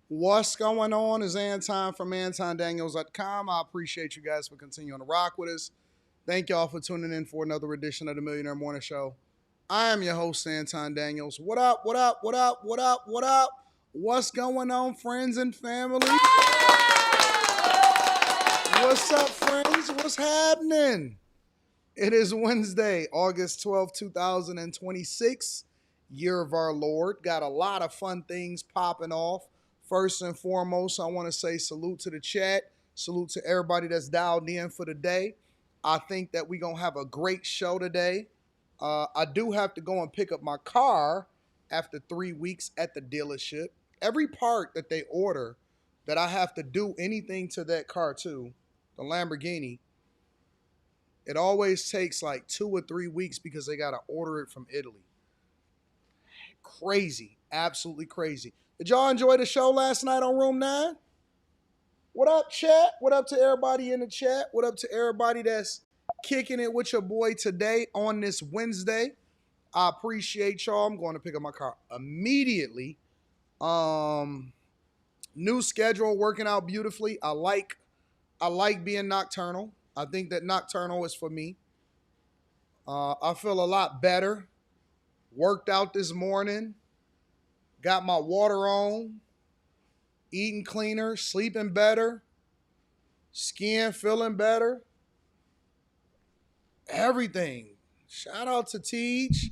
What's going on? Is Anton from AntonDaniels.com. I appreciate you guys for continuing to rock with us. Thank y'all for tuning in for another edition of the Millionaire Morning Show. I am your host, Anton Daniels. What up, what up, what up, what up, what up? What's going on, friends and family? What's up, friends? What's happening? It is Wednesday, August 12th, 2026, year of our Lord. Got a lot of fun things popping off. First and foremost, I want to say salute to the chat. Salute to everybody that's dialed in for the day. I think that we're going to have a great show today. I do have to go and pick up my car after 3 weeks at the dealership. Every part that they order that I have to do anything to that car to, the Lamborghini, it always takes like 2 or 3 weeks because they got to order it from Italy. Crazy. Absolutely crazy. Did y'all enjoy the show last night on Room 9? What up, chat? What up to everybody in the chat? What up to everybody that's kicking it with your boy today on this Wednesday? I appreciate y'all. I'm going to pick up my car immediately. New schedule working out beautifully. I like being nocturnal. I think that nocturnal is for me. I feel a lot better. Worked out this morning. Got my water on. Eating cleaner. Sleeping better. Skin feeling better. Everything. Shout out to Teach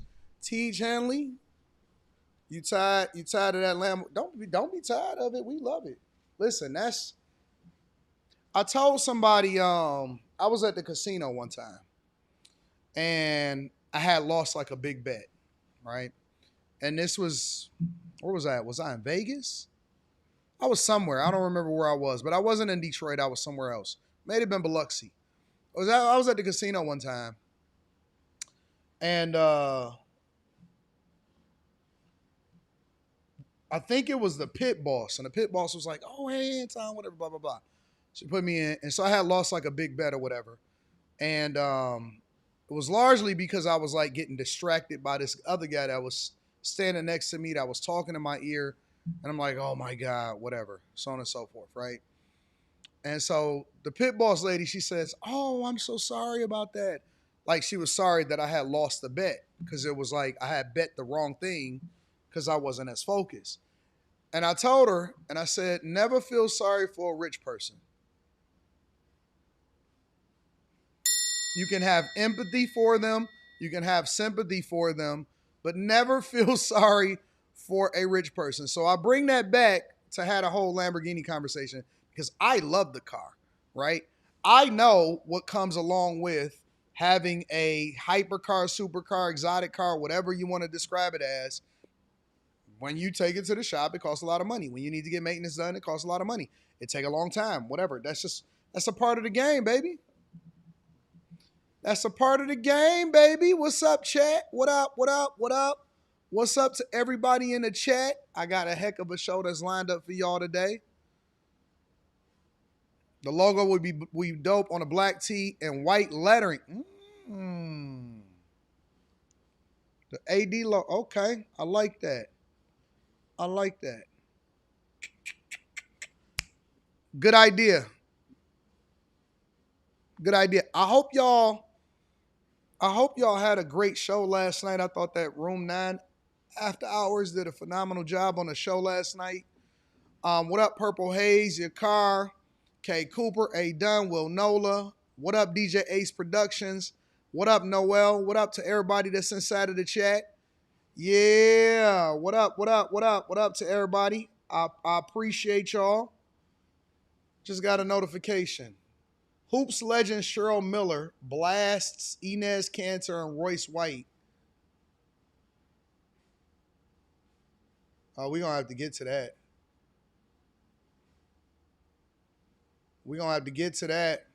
Henley. You tired of that lamb? Don't be tired of it. We love it. Listen, I told somebody I was at the casino one time and I had lost like a big bet, right? And this was, where was I at? Was I in Vegas? I was somewhere. I don't remember where I was, but I wasn't in Detroit. I was somewhere else. May have been Biloxi. I was at the casino one time, and I think it was the pit boss, and the pit boss was like, "Oh, hey, Anton, whatever, blah blah blah." She put me in, and so I had lost like a big bet or whatever, and it was largely because I was like getting distracted by this other guy that was standing next to me that was talking in my ear, and I'm like, "Oh my god, whatever," so on and so forth, right? And so the pit boss lady, she says, "Oh, I'm so sorry about that." Like she was sorry that I had lost the bet because it was like I had bet the wrong thing because I wasn't as focused. And I told her, and I said, never feel sorry for a rich person. You can have empathy for them, you can have sympathy for them, but never feel sorry for a rich person. So I bring that back to have a whole Lamborghini conversation because I love the car, right? I know what comes along with having a hypercar, supercar, exotic car, whatever you want to describe it as. When you take it to the shop, it costs a lot of money. When you need to get maintenance done, it costs a lot of money. It take a long time, whatever. That's a part of the game, baby. That's a part of the game, baby. What's up, chat? What up? What up? What up? What's up to everybody in the chat? I got a heck of a show that's lined up for y'all today. The logo would be dope on a black tee and white lettering. The AD logo. Okay, I like that. I like that. Good idea. Good idea. I hope y'all had a great show last night. I thought that Room 9 After Hours did a phenomenal job on the show last night. What up, Purple Haze, your car, K Cooper, A Dunn, Will Nola. What up, DJ Ace Productions? What up, Noel? What up to everybody that's inside of the chat? Yeah. What up? What up? What up? What up to everybody? I appreciate y'all. Just got a notification. Hoops legend Cheryl Miller blasts Inez Cantor and Royce White. Oh, we're going to have to get to that. We're going to have to get to that.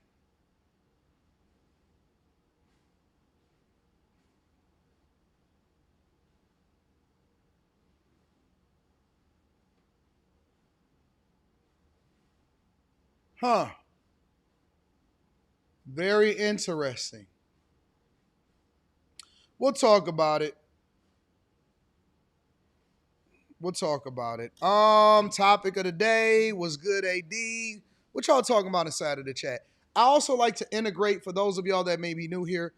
Huh. Very interesting. We'll talk about it. We'll talk about it. Topic of the day was good, AD. What y'all talking about inside of the chat? I also like to integrate, for those of y'all that may be new here,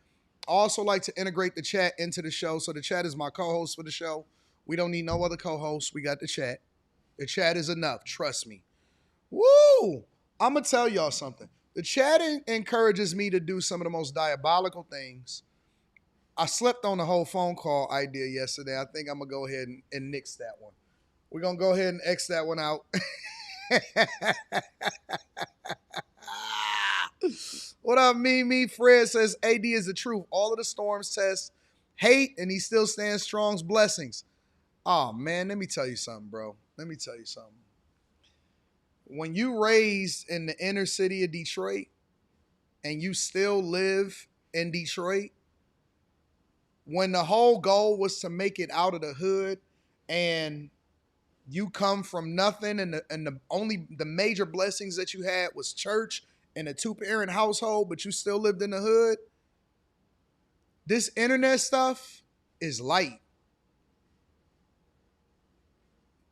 I also like to integrate the chat into the show. So the chat is my co-host for the show. We don't need no other co-host. We got the chat. The chat is enough. Trust me. Woo! I'm going to tell y'all something. The chat encourages me to do some of the most diabolical things. I slept on the whole phone call idea yesterday. I think I'm going to go ahead and nix that one. We're going to go ahead and X that one out. What up, me? Fred says, AD is the truth. All of the storms test hate, and he still stands strong's blessings. Oh, man, let me tell you something, bro. Let me tell you something. When you raised in the inner city of Detroit and you still live in Detroit, when the whole goal was to make it out of the hood and you come from nothing and the major blessings that you had was church and a 2-parent household, but you still lived in the hood, this internet stuff is light.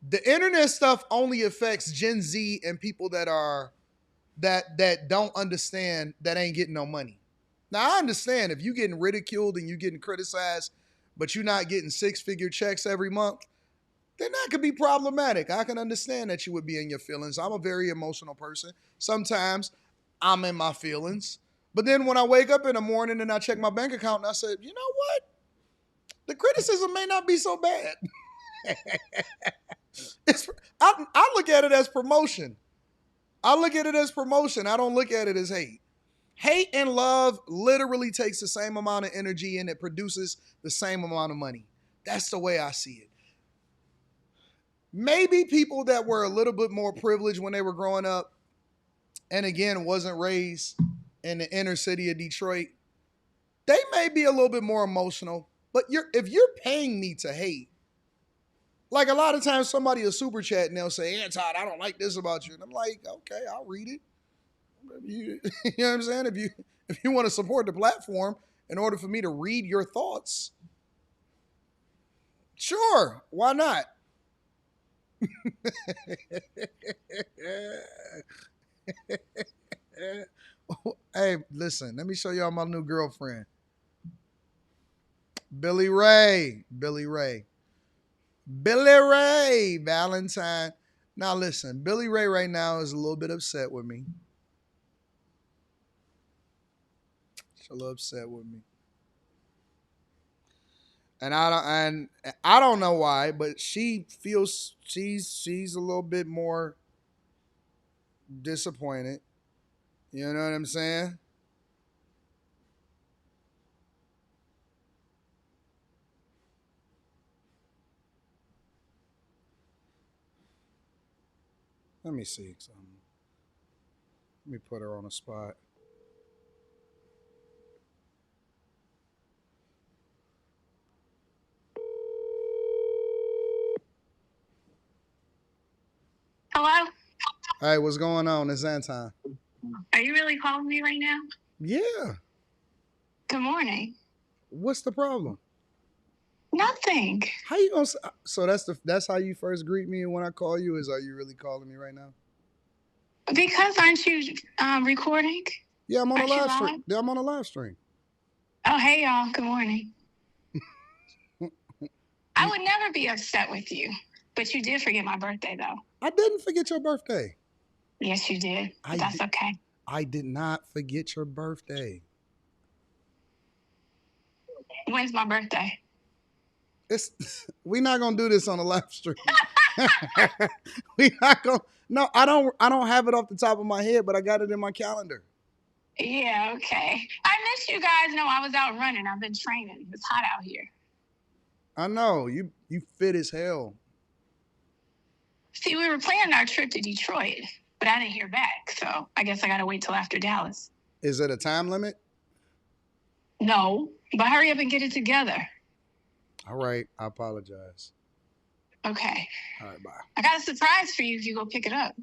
The internet stuff only affects Gen Z and people that don't understand, that ain't getting no money. Now, I understand if you're getting ridiculed and you're getting criticized, but you're not getting 6-figure checks every month, then that could be problematic. I can understand that you would be in your feelings. I'm a very emotional person. Sometimes I'm in my feelings. But then when I wake up in the morning and I check my bank account and I said, you know what? The criticism may not be so bad. I look at it as promotion. I don't look at it as hate. Hate and love literally takes the same amount of energy and it produces the same amount of money. That's the way I see it. Maybe people that were a little bit more privileged when they were growing up, and again, wasn't raised in the inner city of Detroit, they may be a little bit more emotional. But if you're paying me to hate, like a lot of times somebody will super chat and they'll say, Anton, I don't like this about you. And I'm like, okay, I'll read it. You know what I'm saying? If you want to support the platform in order for me to read your thoughts, sure, why not? Hey, listen, let me show y'all my new girlfriend. Billy Ray Valentine. Now listen, Billy Ray right now is a little bit upset with me. She's a little upset with me. And I don't know why, but she feels she's a little bit more disappointed. You know what I'm saying? Let me see something. Let me put her on the spot. Hello? Hey, what's going on? It's Anton. Are you really calling me right now? Yeah. Good morning. What's the problem? Nothing. How you gonna? So that's how you first greet me when I call you? Are you really calling me right now? Because aren't you recording? Yeah, I'm on a live stream. Yeah, I'm on a live stream. Oh, hey, y'all. Good morning. I would never be upset with you, but you did forget my birthday, though. I didn't forget your birthday. Yes, you did. But that's okay. I did not forget your birthday. When's my birthday? We're not gonna do this on a live stream. We not gonna. No, I don't have it off the top of my head, but I got it in my calendar. Yeah, okay. I miss you guys. No, I was out running. I've been training. It's hot out here. I know you fit as hell. See, we were planning our trip to Detroit, but I didn't hear back, so I guess I gotta wait till after Dallas. Is it a time limit? No, but hurry up and get it together. All right, I apologize. Okay. All right, bye. I got a surprise for you if you go pick it up.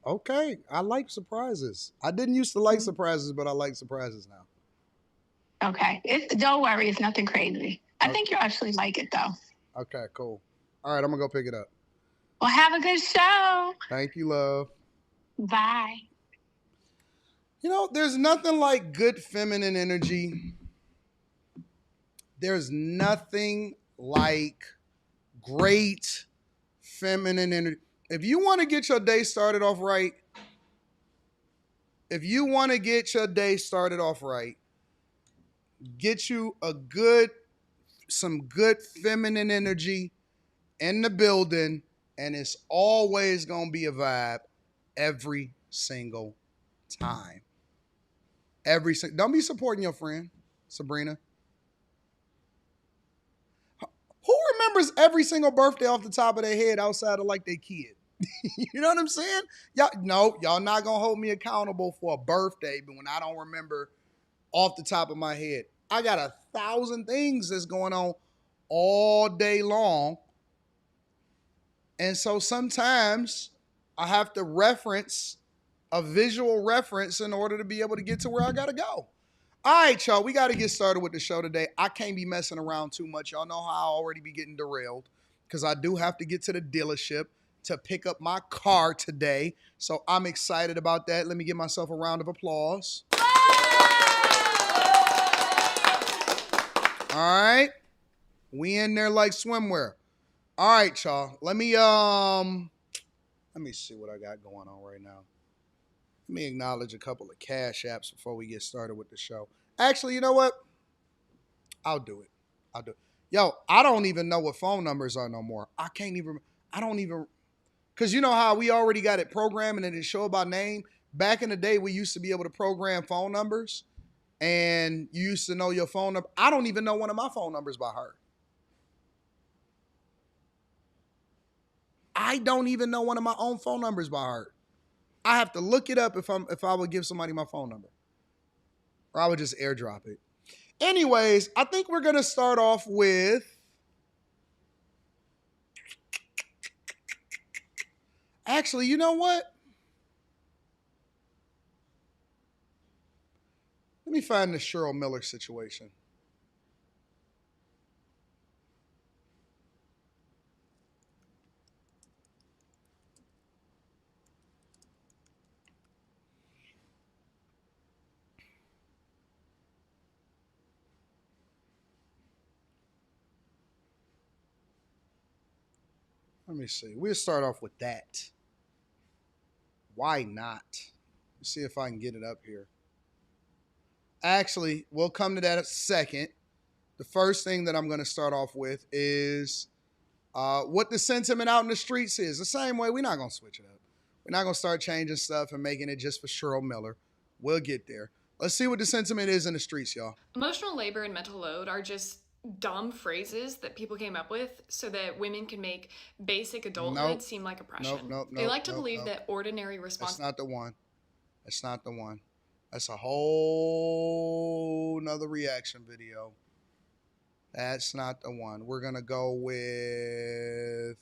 Okay. I like surprises. I didn't used to like surprises, but I like surprises now. Okay. Don't worry. It's nothing crazy. I think you'll actually like it, though. Okay, cool. All right, I'm going to go pick it up. Well, have a good show. Thank you, love. Bye. You know, there's nothing like good feminine energy. There's nothing like great feminine energy. If you want to get your day started off right, get you some good feminine energy in the building, and it's always going to be a vibe every single time. Don't be supporting your friend, Sabrina. Who remembers every single birthday off the top of their head outside of like their kid? You know what I'm saying? Y'all not gonna hold me accountable for a birthday, but when I don't remember off the top of my head, I got 1,000 things that's going on all day long. And so sometimes I have to reference a visual reference in order to be able to get to where I gotta go. All right, y'all, we got to get started with the show today. I can't be messing around too much. Y'all know how I already be getting derailed because I do have to get to the dealership to pick up my car today. So I'm excited about that. Let me give myself a round of applause. All right. We in there like swimwear. All right, y'all. Let me see what I got going on right now. Let me acknowledge a couple of cash apps before we get started with the show. Actually, you know what? I'll do it. Yo, I don't even know what phone numbers are no more. Because you know how we already got it programmed and it show by name? Back in the day, we used to be able to program phone numbers and you used to know your phone number. I don't even know one of my phone numbers by heart. I don't even know one of my own phone numbers by heart. I have to look it up if I would give somebody my phone number. Or I would just airdrop it. Anyways, I think we're going to start off with... Actually, you know what? Let me find the Cheryl Miller situation. Let me see. We'll start off with that. Why not? Let's see if I can get it up here. Actually, we'll come to that in a second. The first thing that I'm going to start off with is what the sentiment out in the streets is. The same way, we're not going to switch it up. We're not going to start changing stuff and making it just for Cheryl Miller. We'll get there. Let's see what the sentiment is in the streets, y'all. Emotional labor and mental load are just dumb phrases that people came up with so that women can make basic adulthood seem like oppression. They like to believe that ordinary responsibility... That's not the one. That's not the one. That's a whole nother reaction video. That's not the one. We're going to go with...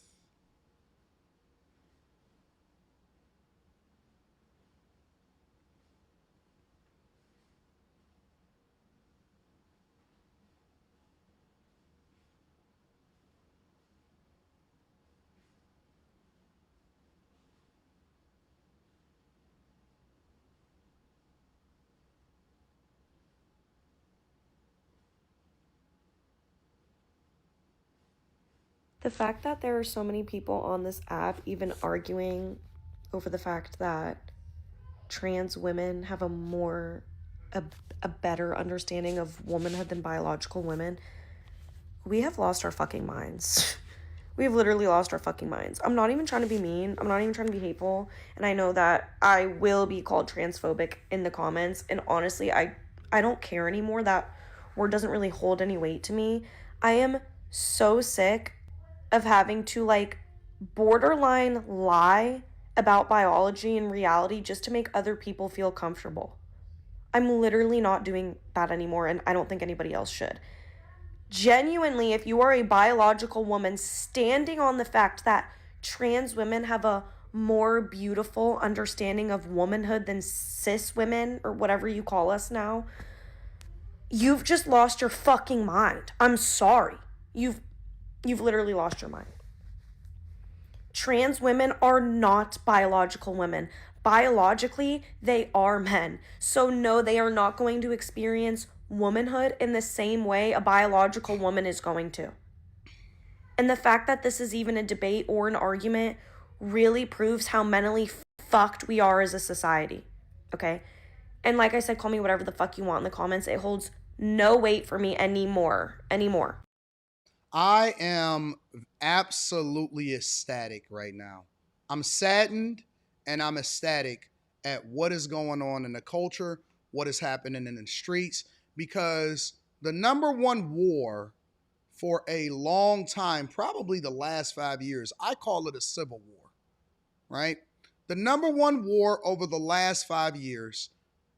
The fact that there are so many people on this app even arguing over the fact that trans women have a better understanding of womanhood than biological women, we have lost our fucking minds. We have literally lost our fucking minds. I'm not even trying to be mean. I'm not even trying to be hateful. And I know that I will be called transphobic in the comments. And honestly, I don't care anymore. That word doesn't really hold any weight to me. I am so sick of having to like borderline lie about biology and reality just to make other people feel comfortable. I'm literally not doing that anymore, and I don't think anybody else should. Genuinely, if you are a biological woman standing on the fact that trans women have a more beautiful understanding of womanhood than cis women, or whatever you call us now, you've just lost your fucking mind. I'm sorry. You've literally lost your mind. Trans women are not biological women. Biologically, they are men. So no, they are not going to experience womanhood in the same way a biological woman is going to. And the fact that this is even a debate or an argument really proves how mentally fucked we are as a society. Okay? And like I said, call me whatever the fuck you want in the comments. It holds no weight for me anymore. I am absolutely ecstatic right now. I'm saddened and I'm ecstatic at what is going on in the culture, what is happening in the streets, because the number one war for a long time, probably the last 5 years, I call it a civil war, right? The number one war over the last 5 years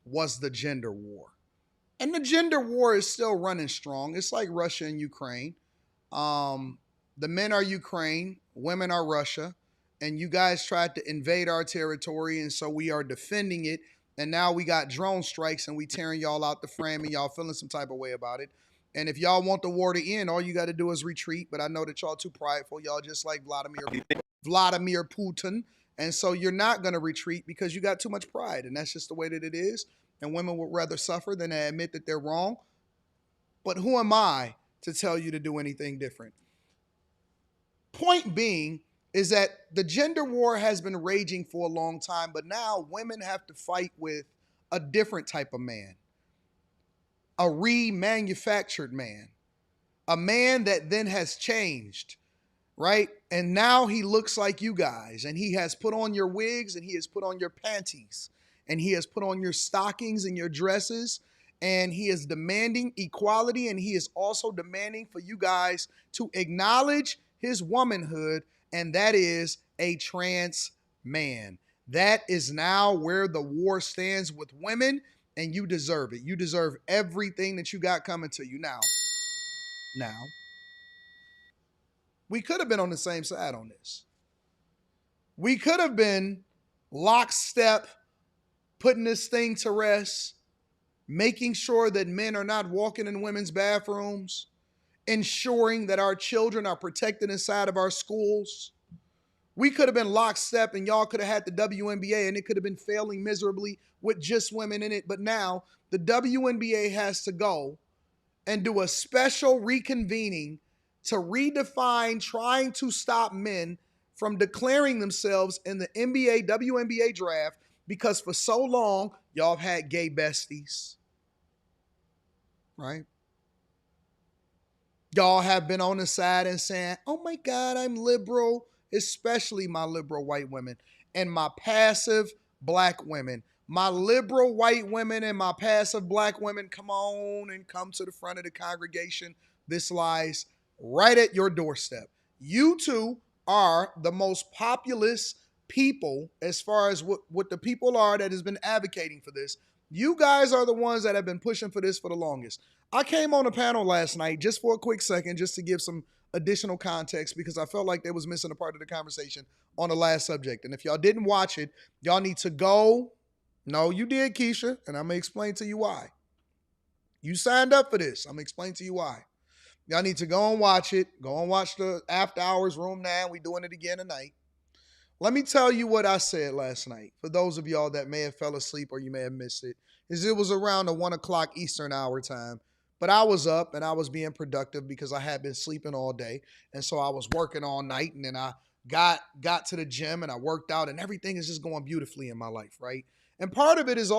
was the gender war. And the gender war is still running strong. It's like Russia and Ukraine. The men are Ukraine, women are Russia, and you guys tried to invade our territory, and so we are defending it. And now we got drone strikes, and we tearing y'all out the frame, and y'all feeling some type of way about it. And if y'all want the war to end, all you got to do is retreat. But I know that y'all too prideful. Y'all just like Vladimir Putin, and so you're not going to retreat because you got too much pride, and that's just the way that it is. And women would rather suffer than admit that they're wrong. But who am I to tell you to do anything different? Point being is that the gender war has been raging for a long time, but now women have to fight with a different type of man, a remanufactured man, a man that then has changed, right? And now he looks like you guys, and he has put on your wigs, and he has put on your panties, and he has put on your stockings and your dresses, and he is demanding equality, and he is also demanding for you guys to acknowledge his womanhood, and that is a trans man. That is now where the war stands with women, and you deserve it. You deserve everything that you got coming to you now. We could have been on the same side on this. We could have been lockstep, putting this thing to rest, making sure that men are not walking in women's bathrooms, ensuring that our children are protected inside of our schools. We could have been lockstep and y'all could have had the WNBA and it could have been failing miserably with just women in it. But now the WNBA has to go and do a special reconvening to redefine trying to stop men from declaring themselves in the NBA, WNBA draft, because for so long, y'all have had gay besties, right? Y'all have been on the side and saying, oh my God, I'm liberal, especially my liberal white women and my passive black women. My liberal white women and my passive black women, come on and come to the front of the congregation. This lies right at your doorstep. You two are the most populous people as far as what the people are that has been advocating for this. You guys are the ones that have been pushing for this for the longest. I came on a panel last night just for a quick second, just to give some additional context because I felt like they was missing a part of the conversation on the last subject. And if y'all didn't watch it, y'all need to go. No, you did, Keisha, and I'm going to explain to you why. You signed up for this. I'm going to explain to you why. Y'all need to go and watch it. Go and watch the After Hours Room 9. We're doing it again tonight. Let me tell you what I said last night. For those of y'all that may have fell asleep or you may have missed it, is it was around the 1 o'clock Eastern hour time. But I was up and I was being productive because I had been sleeping all day. And so I was working all night, and then I got to the gym and I worked out, and everything is just going beautifully in my life, right? And part of it is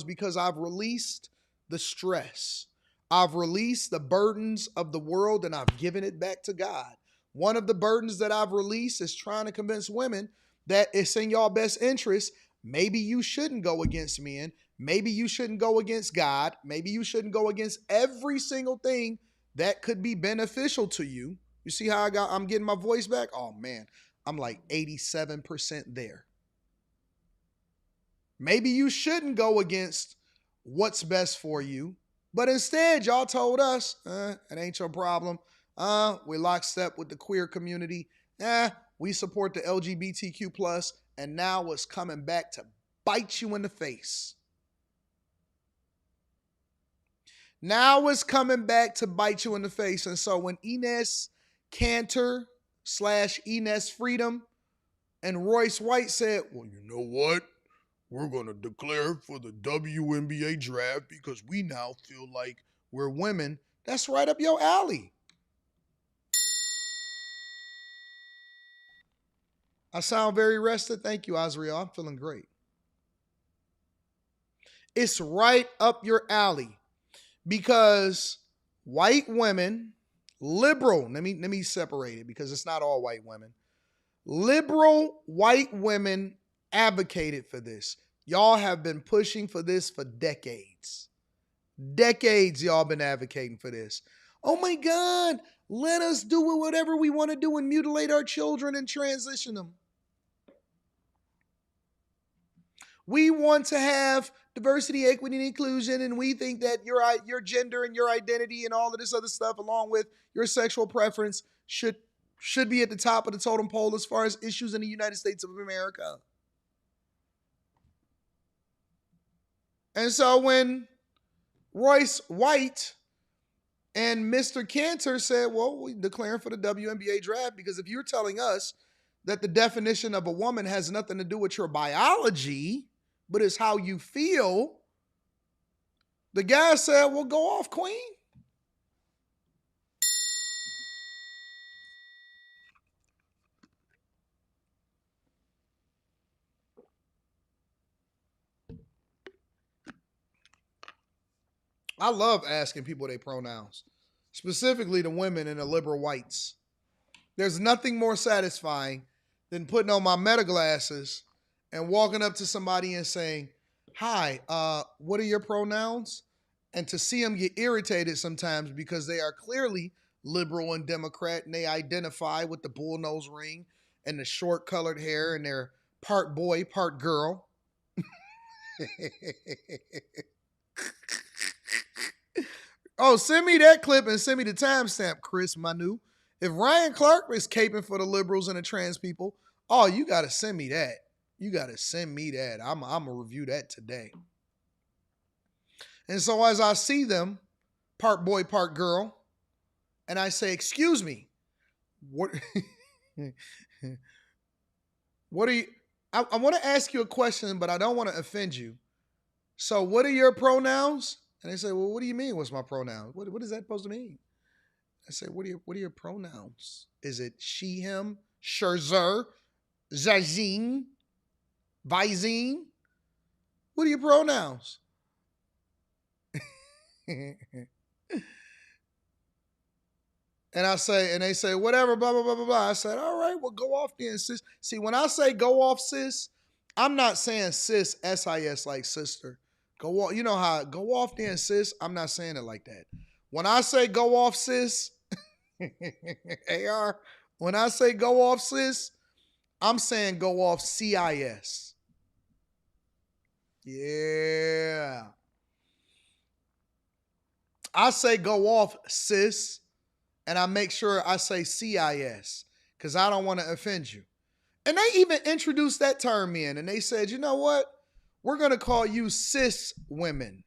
because I've released the stress. I've released the burdens of the world and I've given it back to God. One of the burdens that I've released is trying to convince women that it's in y'all best interest. Maybe you shouldn't go against men. Maybe you shouldn't go against God. Maybe you shouldn't go against every single thing that could be beneficial to you. You see how I'm getting my voice back? Oh man, I'm like 87% there. Maybe you shouldn't go against what's best for you, but instead y'all told us, it ain't your problem. We're lockstep with the queer community. We support the LGBTQ plus, and now it's coming back to bite you in the face. Now it's coming back to bite you in the face. And so when Enes Kanter / Enes Freedom And Royce White said, well, you know what? We're going to declare for the WNBA draft because we now feel like we're women. That's right up your alley. I sound very rested. Thank you, Azriel. I'm feeling great. It's right up your alley because white women, liberal, let me separate it because it's not all white women. Liberal white women advocated for this. Y'all have been pushing for this for decades. Decades y'all been advocating for this. Oh my God, let us do whatever we want to do and mutilate our children and transition them. We want to have diversity, equity, and inclusion, and we think that your gender and your identity and all of this other stuff, along with your sexual preference, should be at the top of the totem pole as far as issues in the United States of America. And so when Royce White and Mr. Cantor said, well, we're declaring for the WNBA draft because if you're telling us that the definition of a woman has nothing to do with your biology, but it's how you feel, the guy said, well, go off, queen. I love asking people their pronouns, specifically the women and the liberal whites. There's nothing more satisfying than putting on my meta glasses and walking up to somebody and saying, hi, what are your pronouns? And to see them get irritated sometimes because they are clearly liberal and Democrat and they identify with the bullnose ring and the short colored hair and they're part boy, part girl. Oh, send me that clip and send me the timestamp, Chris Manu. If Ryan Clark is caping for the liberals and the trans people, oh, you got to send me that. You got to send me that. I'm going to review that today. And so as I see them, part boy, part girl, and I say, excuse me, what are you, I want to ask you a question, but I don't want to offend you. So what are your pronouns? And they say, well, what do you mean? What's my pronoun? What is that supposed to mean? I say, what are your pronouns? Is it she, him, Scherzer, Zazine, Visine? What are your pronouns? And I say, and they say, whatever, blah, blah, blah, blah, blah. I said, all right, well, go off then, sis. See, when I say go off, sis, I'm not saying sis, S-I-S, like sister. Go off, you know how, go off then, sis. I'm not saying it like that. When I say go off, sis, AR, when I say go off, sis, I'm saying go off CIS. Yeah. I say go off, sis, and I make sure I say CIS because I don't want to offend you. And they even introduced that term in, and they said, you know what? We're going to call you cis women.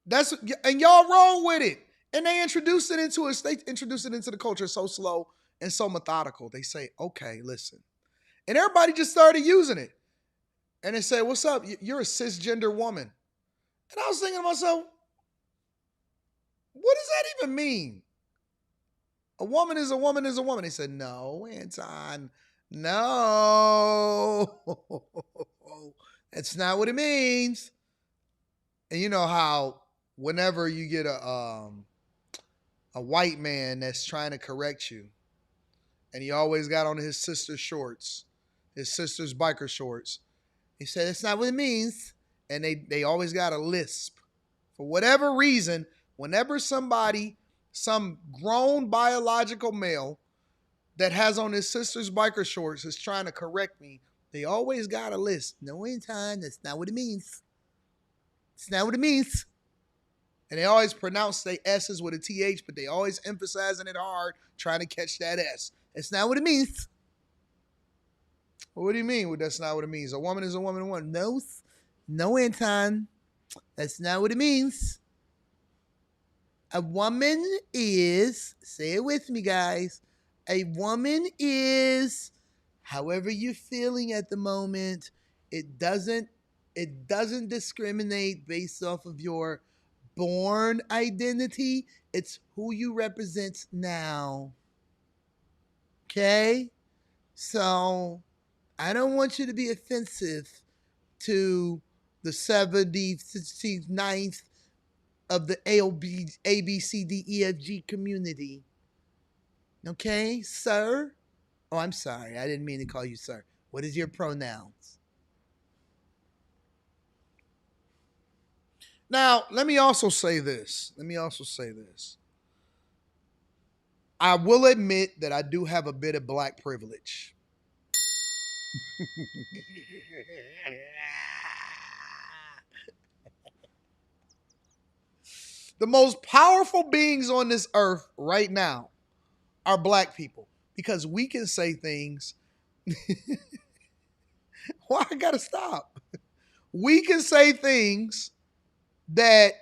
And y'all roll with it. And they introduced it into us. They introduced it into the culture so slow and so methodical. They say, okay, listen. And everybody just started using it. And they say, what's up? You're a cisgender woman. And I was thinking to myself, what does that even mean? A woman is a woman is a woman. They said, no, Anton, no. That's not what it means. And you know how whenever you get a white man that's trying to correct you, and he always got on his sister's shorts, his sister's biker shorts, he said, that's not what it means. And they always got a lisp. For whatever reason, whenever somebody, some grown biological male that has on his sister's biker shorts is trying to correct me, they always got a lisp. No, in time, that's not what it means. It's not what it means. And they always pronounce their S's with a TH, but they always emphasizing it hard, trying to catch that S. It's not what it means. Well, what do you mean? Well, that's not what it means. A woman is a woman. No, Anton. That's not what it means. A woman is, say it with me, guys. A woman is however you're feeling at the moment. It doesn't discriminate based off of your born identity. It's who you represent now. Okay? So I don't want you to be offensive to the 79th of the ABCDEFG community. Okay, sir? Oh, I'm sorry. I didn't mean to call you sir. What is your pronouns? Now, let me also say this. I will admit that I do have a bit of black privilege. The most powerful beings on this earth right now are black people because we can say things. Why I gotta stop? We can say things that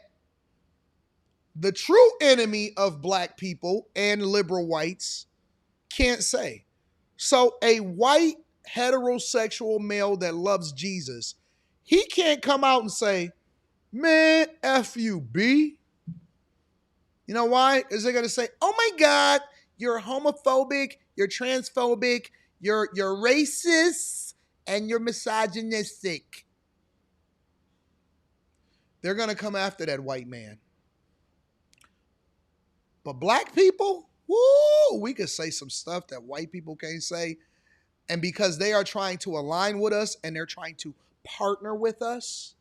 the true enemy of black people and liberal whites can't say. So a white heterosexual male that loves Jesus, he can't come out and say, man, F you, B. You know why? Is they going to say, oh my God, you're homophobic, you're transphobic, you're racist, and you're misogynistic. They're going to come after that white man. But black people, woo, we could say some stuff that white people can't say. And because they are trying to align with us and they're trying to partner with us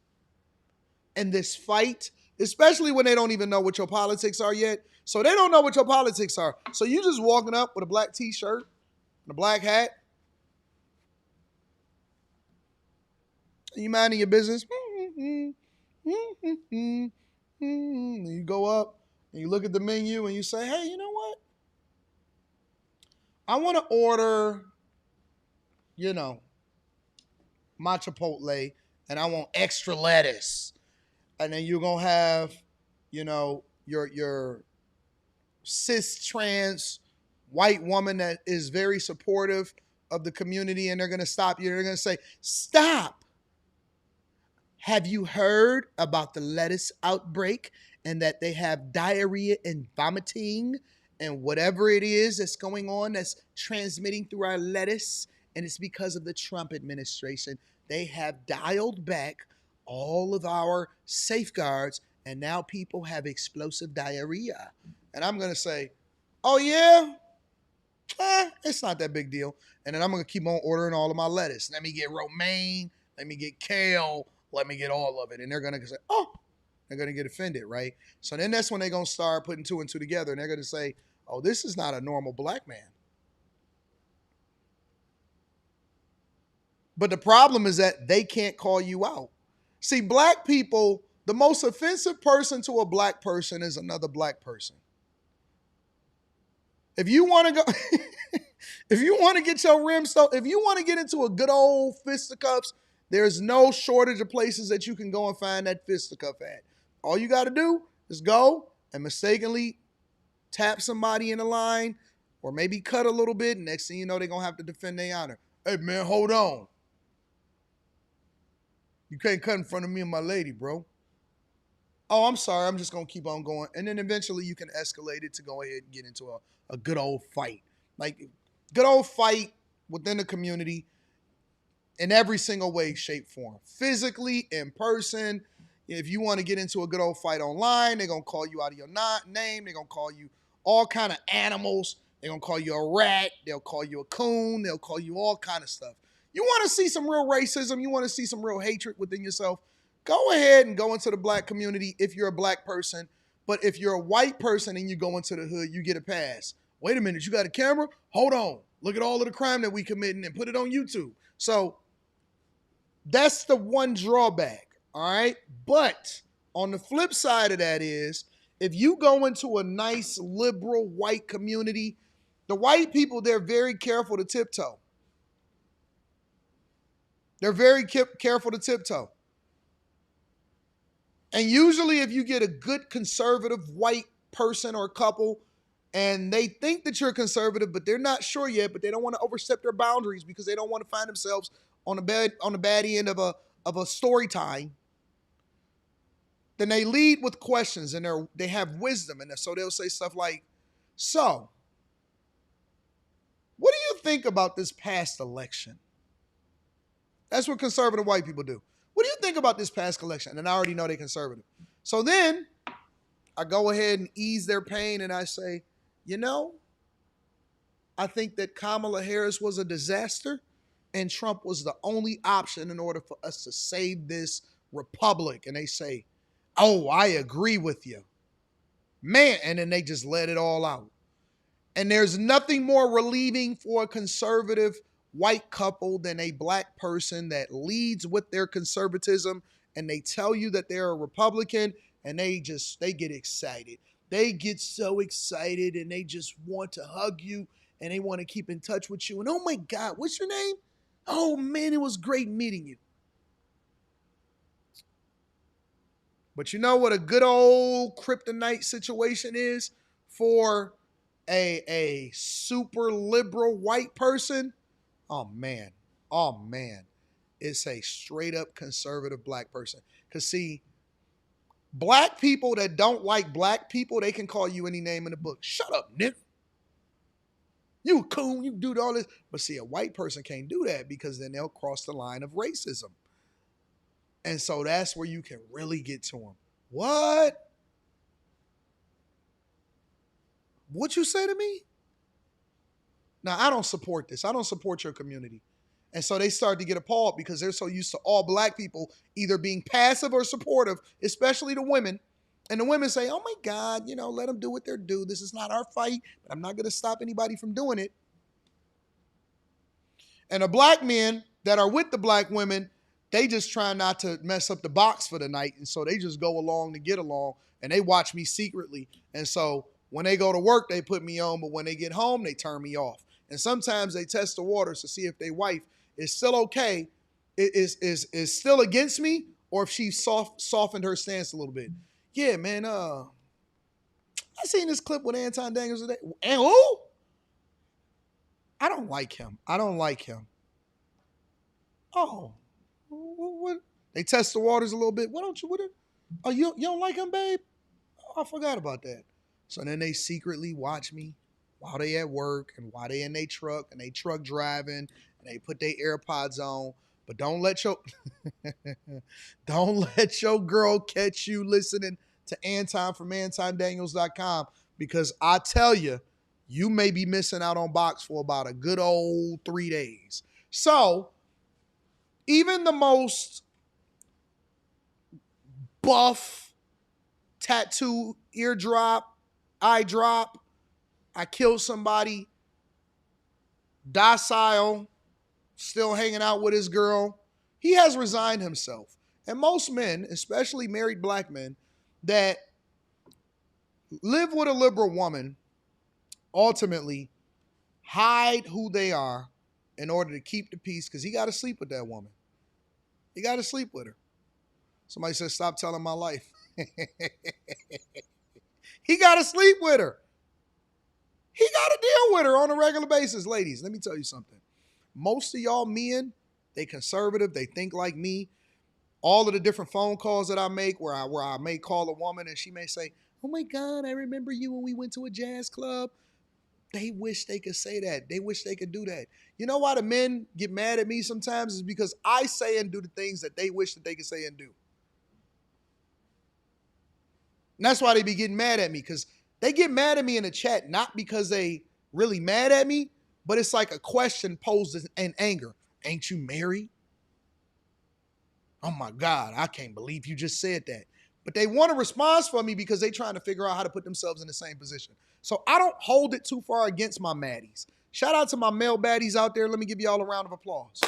in this fight, especially when they don't even know what your politics are yet. So they don't know what your politics are. So you just walking up with a black t-shirt and a black hat. And you minding your business. And you go up and you look at the menu and you say, hey, you know what? I want to order, my Chipotle and I want extra lettuce. And then you're going to have, your cis trans white woman that is very supportive of the community, and they're going to stop you. They're going to say, stop. Have you heard about the lettuce outbreak and that they have diarrhea and vomiting and whatever it is that's going on that's transmitting through our lettuce? And it's because of the Trump administration. They have dialed back all of our safeguards, and now people have explosive diarrhea. And I'm going to say, oh yeah? It's not that big deal. And then I'm going to keep on ordering all of my lettuce. Let me get romaine. Let me get kale. Let me get all of it. And they're going to say, oh, they're going to get offended, right? So then that's when they're going to start putting two and two together. And they're going to say, oh, this is not a normal black man. But the problem is that they can't call you out. See, black people, the most offensive person to a black person is another black person. If you want to go, if you want to get your rims, so if you want to get into a good old fisticuffs, there's no shortage of places that you can go and find that fisticuff at. All you got to do is go and mistakenly tap somebody in the line or maybe cut a little bit. And next thing you know, they're going to have to defend their honor. Hey, man, hold on. You can't cut in front of me and my lady, bro. Oh, I'm sorry. I'm just going to keep on going. And then eventually you can escalate it to go ahead and get into a good old fight. Like, good old fight within the community in every single way, shape, form. Physically, in person. If you want to get into a good old fight online, they're going to call you out of your name. They're going to call you all kind of animals. They're going to call you a rat. They'll call you a coon. They'll call you all kind of stuff. You want to see some real racism? You want to see some real hatred within yourself? Go ahead and go into the black community if you're a black person. But if you're a white person and you go into the hood, you get a pass. Wait a minute, you got a camera? Hold on. Look at all of the crime that we committing and put it on YouTube. So that's the one drawback, all right? But on the flip side of that is, if you go into a nice liberal white community, the white people, they're very careful to tiptoe. They're very careful to tiptoe. And usually if you get a good conservative white person or couple, and they think that you're conservative, but they're not sure yet, but they don't want to overstep their boundaries because they don't want to find themselves on the bad end of a story time, then they lead with questions and they have wisdom. And so they'll say stuff like, so, what do you think about this past election? That's what conservative white people do. What do you think about this past election? And I already know they're conservative. So then I go ahead and ease their pain and I say, I think that Kamala Harris was a disaster and Trump was the only option in order for us to save this republic. And they say, oh, I agree with you. Man, and then they just let it all out. And there's nothing more relieving for a conservative white couple than a black person that leads with their conservatism and they tell you that they're a Republican and they get excited. They get so excited and they just want to hug you and they want to keep in touch with you. And oh my God, what's your name? Oh man, it was great meeting you. But you know what a good old kryptonite situation is for a super liberal white person? Oh man. It's a straight up conservative black person. Because see, black people that don't like black people, they can call you any name in the book. Shut up, nigga. You a coon, you do all this. But see, a white person can't do that because then they'll cross the line of racism. And so that's where you can really get to them. What? What you say to me? Now, I don't support this. I don't support your community. And so they start to get appalled because they're so used to all black people either being passive or supportive, especially the women. And the women say, oh my God, let them do what they're do. This is not our fight, but I'm not going to stop anybody from doing it. And the black men that are with the black women, they just try not to mess up the box for the night. And so they just go along to get along and they watch me secretly. And so when they go to work, they put me on, but when they get home, they turn me off. And sometimes they test the waters to see if their wife is still okay, is still against me, or if she softened her stance a little bit. Yeah, man, I seen this clip with Anton Daniels today. And who? I don't like him. Oh, what? They test the waters a little bit. Oh, you don't like him, babe? Oh, I forgot about that. So then they secretly watch me while they at work and while they in their truck and they truck driving and they put their AirPods on. But don't let your girl catch you listening to Anton from AntonDaniels.com, because I tell you, you may be missing out on box for about a good old 3 days. So even the most buff, tattoo, eardrop, eye drop, I killed somebody, docile, still hanging out with his girl, he has resigned himself. And most men, especially married black men, that live with a liberal woman, ultimately hide who they are in order to keep the peace, because he got to sleep with that woman. He got to sleep with her. Somebody says, stop telling my life. He got to sleep with her. He got to deal with her on a regular basis. Ladies, let me tell you something. Most of y'all men, they conservative, they think like me. All of the different phone calls that I make where I may call a woman and she may say, oh my God, I remember you when we went to a jazz club. They wish they could say that. They wish they could do that. You know why the men get mad at me sometimes? Is because I say and do the things that they wish that they could say and do. And that's why they be getting mad at me, because they get mad at me in the chat, not because they really mad at me, but it's like a question posed in anger. Ain't you married? Oh my God, I can't believe you just said that. But they want a response from me because they're trying to figure out how to put themselves in the same position. So I don't hold it too far against my maddies. Shout out to my male baddies out there. Let me give you all a round of applause.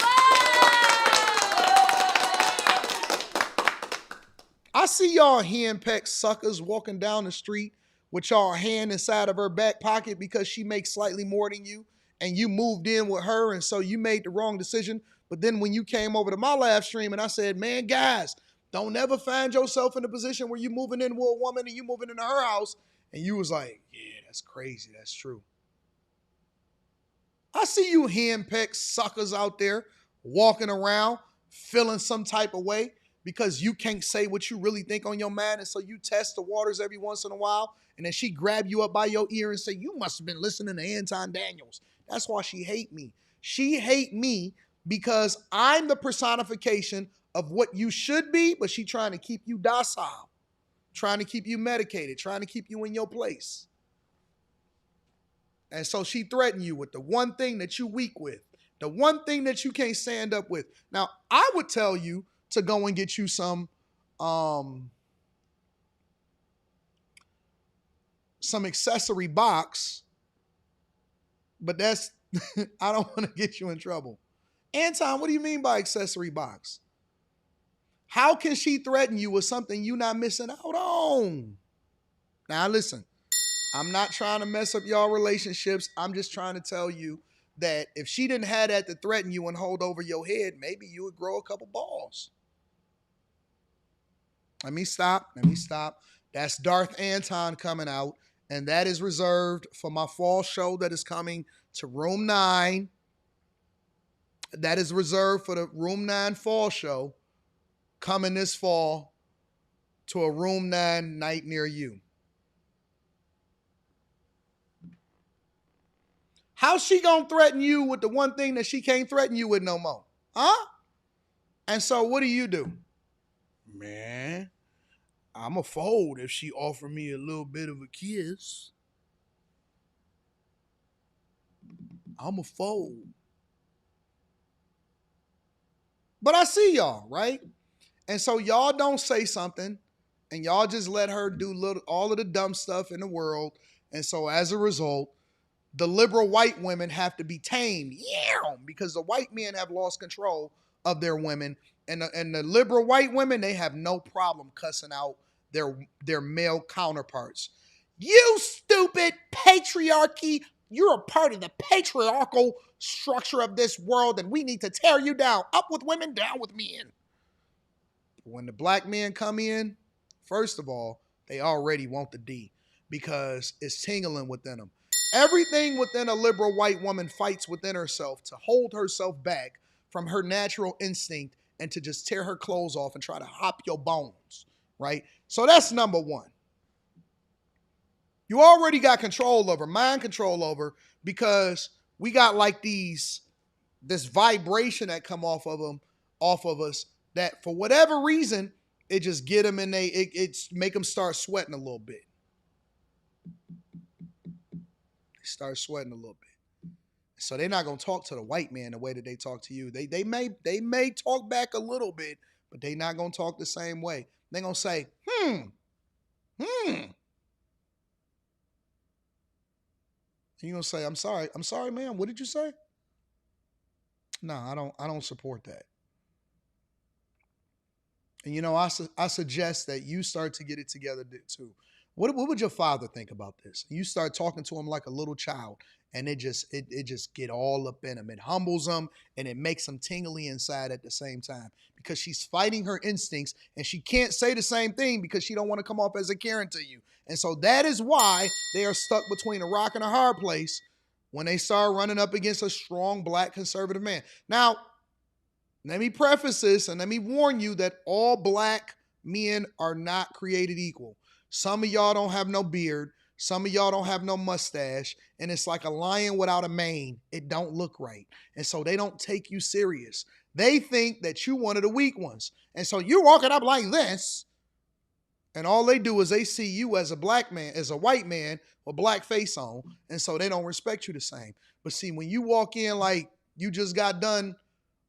I see y'all henpecked suckers walking down the street with y'all hand inside of her back pocket because she makes slightly more than you and you moved in with her and so you made the wrong decision. But then when you came over to my live stream and I said, man, guys, don't ever find yourself in a position where you're moving in with a woman and you moving into her house And you was like, yeah, that's crazy. That's true. I see you henpecked suckers out there walking around feeling some type of way because you can't say what you really think on your mind. And so you test the waters every once in a while. And then she grab you up by your ear and say, you must have been listening to Anton Daniels. That's why she hate me. She hate me because I'm the personification of what you should be, but she trying to keep you docile, trying to keep you medicated, trying to keep you in your place. And so she threatened you with the one thing that you weak with, the one thing that you can't stand up with. Now, I would tell you to go and get you some accessory box, but that's, I don't want to get you in trouble. Anton, what do you mean by accessory box? How can she threaten you with something you're not missing out on? Now, listen, I'm not trying to mess up y'all relationships. I'm just trying to tell you that if she didn't have that to threaten you and hold over your head, maybe you would grow a couple balls. Let me stop. That's Darth Anton coming out, and that is reserved for my fall show that is coming to Room 9. That is reserved for the Room 9 fall show coming this fall to a Room 9 night near you. How's she gonna threaten you with the one thing that she can't threaten you with no more? Huh? And so what do? Man, I'm a fold if she offered me a little bit of a kiss. I'm a fold. But I see y'all, right? And so y'all don't say something and y'all just let her do all of the dumb stuff in the world. And so as a result, the liberal white women have to be tamed, because the white men have lost control of their women. And the liberal white women, they have no problem cussing out their male counterparts. You stupid patriarchy. You're a part of the patriarchal structure of this world, and we need to tear you down. Up with women, down with men. When the black men come in, first of all, they already want the D because it's tingling within them. Everything within a liberal white woman fights within herself to hold herself back from her natural instinct and to just tear her clothes off and try to hop your bones, right? So that's number one. You already got control over, mind control over, because we got like this vibration that come off of us, that for whatever reason, it just get them and it make them start sweating a little bit. Start sweating a little bit. So they're not going to talk to the white man the way that they talk to you. They may talk back a little bit, but they're not going to talk the same way. They're going to say, And you're going to say, I'm sorry, ma'am. What did you say? No, I don't support that. And I suggest that you start to get it together too. What would your father think about this? You start talking to him like a little child, and it just get all up in him. It humbles him, and it makes him tingly inside at the same time because she's fighting her instincts, and she can't say the same thing because she don't want to come off as a Karen to you. And so that is why they are stuck between a rock and a hard place when they start running up against a strong black conservative man. Now, let me preface this and let me warn you that all black men are not created equal. Some of y'all don't have no beard. Some of y'all don't have no mustache. And it's like a lion without a mane. It don't look right. And so they don't take you serious. They think that you one of the weak ones. And so you're walking up like this. And all they do is they see you as a black man, as a white man with black face on. And so they don't respect you the same. But see, when you walk in like you just got done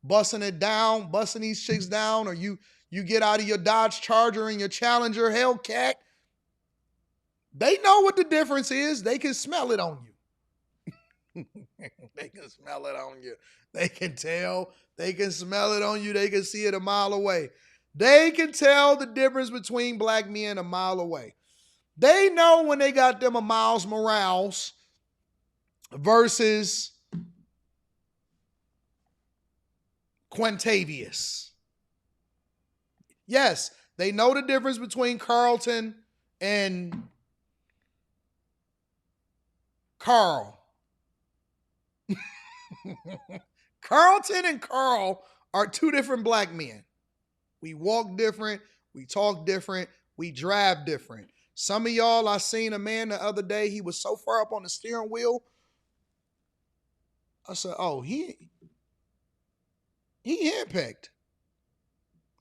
busting these chicks down, or you get out of your Dodge Charger and your Challenger Hellcat, they know what the difference is. They can smell it on you. They can smell it on you. They can tell. They can smell it on you. They can see it a mile away. They can tell the difference between black men a mile away. They know when they got them a Miles Morales versus Quintavious. Yes, they know the difference between Carlton and Carl. Carlton and Carl are two different black men. We walk different. We talk different. We drive different. Some of y'all, I seen a man the other day. He was so far up on the steering wheel. I said, oh, he handpicked.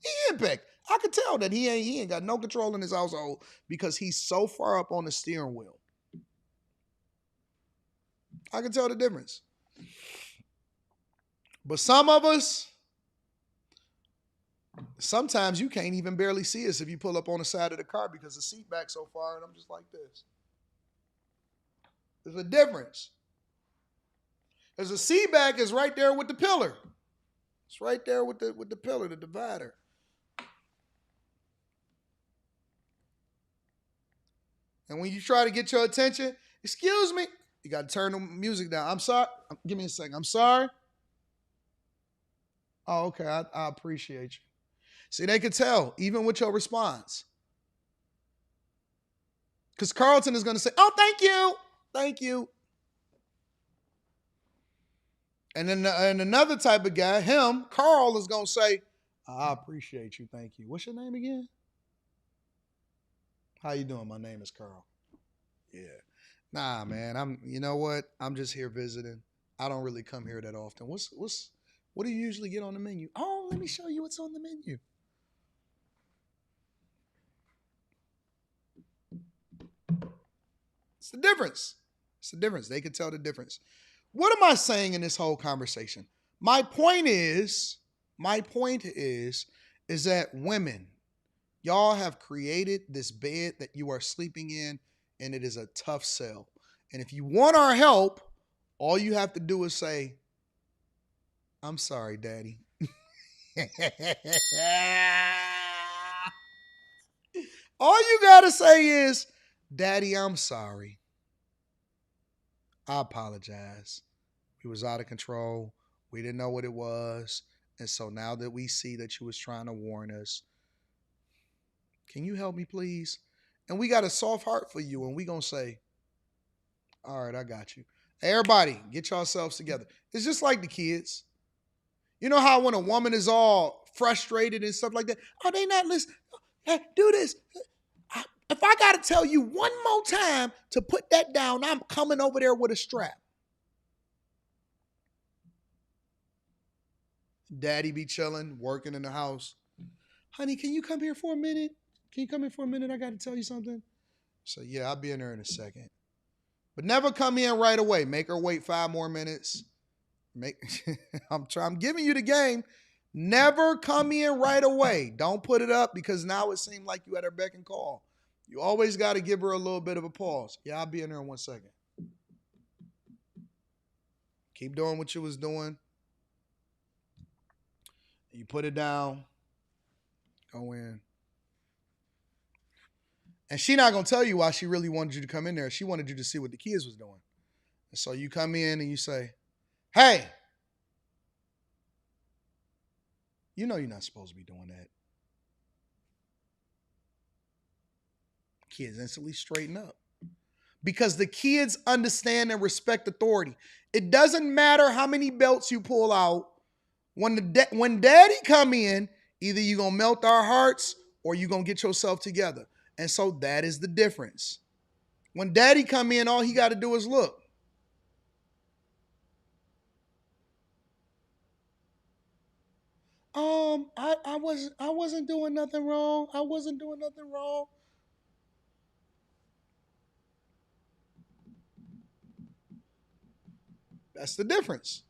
He handpicked. I could tell that he ain't got no control in his household because he's so far up on the steering wheel. I can tell the difference. But some of us, sometimes you can't even barely see us if you pull up on the side of the car because the seat back so far and I'm just like this. There's a difference. There's a seat back is right there with the pillar. It's right there with the pillar, the divider. And when you try to get your attention, excuse me, you got to turn the music down. I'm sorry. Give me a second. I'm sorry. Oh, okay. I appreciate you. See, they could tell, even with your response. Because Carlton is going to say, oh, thank you. Thank you. And then and another type of guy, him, Carl, is going to say, I appreciate you. Thank you. What's your name again? How you doing? My name is Carl. Yeah. Nah, man. You know what? I'm just here visiting. I don't really come here that often. What do you usually get on the menu? Oh, let me show you what's on the menu. It's the difference. It's the difference. They can tell the difference. What am I saying in this whole conversation? My point is that women, y'all have created this bed that you are sleeping in, and it is a tough sell. And if you want our help, all you have to do is say, I'm sorry, Daddy. All you got to say is, Daddy, I'm sorry. I apologize. We was out of control. We didn't know what it was. And so now that we see that you was trying to warn us, can you help me, please? And we got a soft heart for you. And we going to say, all right, I got you. Hey, everybody, get yourselves together. It's just like the kids. You know how when a woman is all frustrated and stuff like that, oh, they not listening. Hey, do this. If I got to tell you one more time to put that down, I'm coming over there with a strap. Daddy be chilling, working in the house. Honey, can you come here for a minute? Can you come here for a minute? I got to tell you something. So, yeah, I'll be in there in a second. But never come in right away. Make her wait 5 more minutes. I'm giving you the game. Never come in right away. Don't put it up because now it seemed like you had her beck and call. You always got to give her a little bit of a pause. Yeah, I'll be in there in 1 second. Keep doing what you was doing. You put it down. Go in. And she not going to tell you why she really wanted you to come in there. She wanted you to see what the kids was doing. And so you come in and you say, hey, you know you're not supposed to be doing that. Kids instantly straighten up. Because the kids understand and respect authority. It doesn't matter how many belts you pull out. When daddy come in, either you're going to melt our hearts or you're going to get yourself together. And so that is the difference. When daddy come in, all he got to do is look. I wasn't doing nothing wrong. I wasn't doing nothing wrong. That's the difference.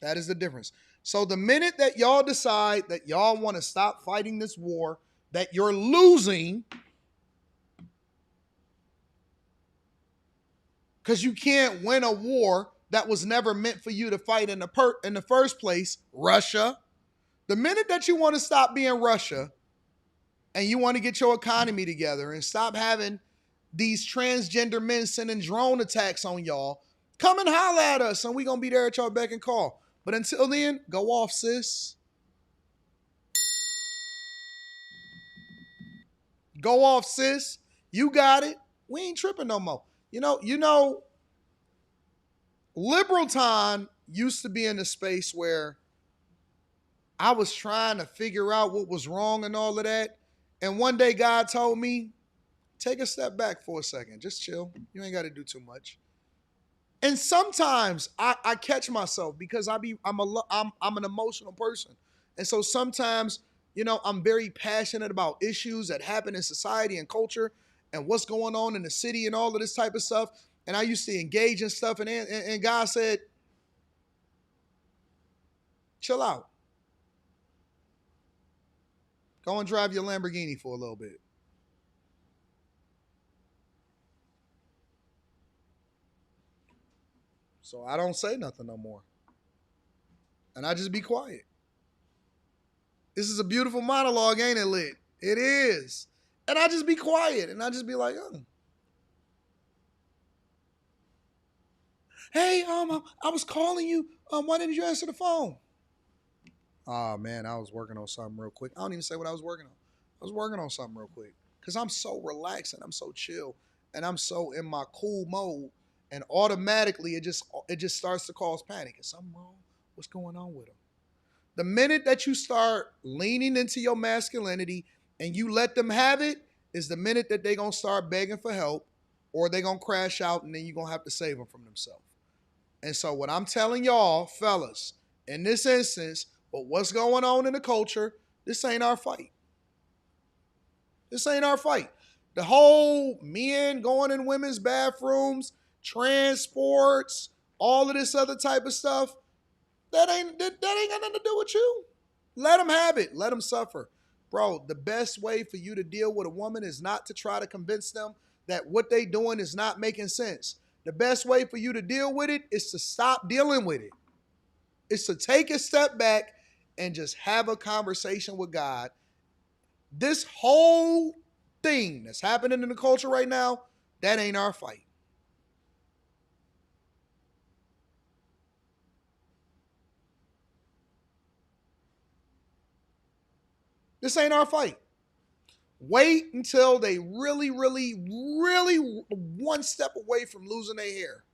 That is the difference. So the minute that y'all decide that y'all want to stop fighting this war, that you're losing, because you can't win a war that was never meant for you to fight in the first place, Russia. The minute that you want to stop being Russia and you want to get your economy together and stop having these transgender men sending drone attacks on y'all, come and holler at us and we're going to be there at y'all beck and call. But until then, go off, sis. Go off, sis. You got it. We ain't tripping no more. You know, Liberal time used to be in a space where I was trying to figure out what was wrong and all of that. And one day God told me, take a step back for a second. Just chill. You ain't got to do too much. And sometimes I catch myself because I'm an emotional person. And so sometimes, I'm very passionate about issues that happen in society and culture and what's going on in the city and all of this type of stuff. And I used to engage in stuff, and God said, chill out. Go and drive your Lamborghini for a little bit. So I don't say nothing no more. And I just be quiet. This is a beautiful monologue, ain't it, Lit? It is. And I just be quiet. And I just be like, oh. Hey, I was calling you. Why didn't you answer the phone? Oh, man, I was working on something real quick. I don't even say what I was working on. I was working on something real quick. Because I'm so relaxed and I'm so chill. And I'm so in my cool mode. And automatically, it just starts to cause panic. Is something wrong? What's going on with them? The minute that you start leaning into your masculinity and you let them have it is the minute that they're going to start begging for help or they're going to crash out and then you're going to have to save them from themselves. And so what I'm telling y'all, fellas, in this instance, but what's going on in the culture, this ain't our fight. This ain't our fight. The whole men going in women's bathrooms, transports, all of this other type of stuff, that ain't got nothing to do with you. Let them have it. Let them suffer. Bro, the best way for you to deal with a woman is not to try to convince them that what they doing is not making sense. The best way for you to deal with it is to stop dealing with it. It's to take a step back and just have a conversation with God. This whole thing that's happening in the culture right now, that ain't our fight. This ain't our fight. Wait until they really, really, really one step away from losing their hair.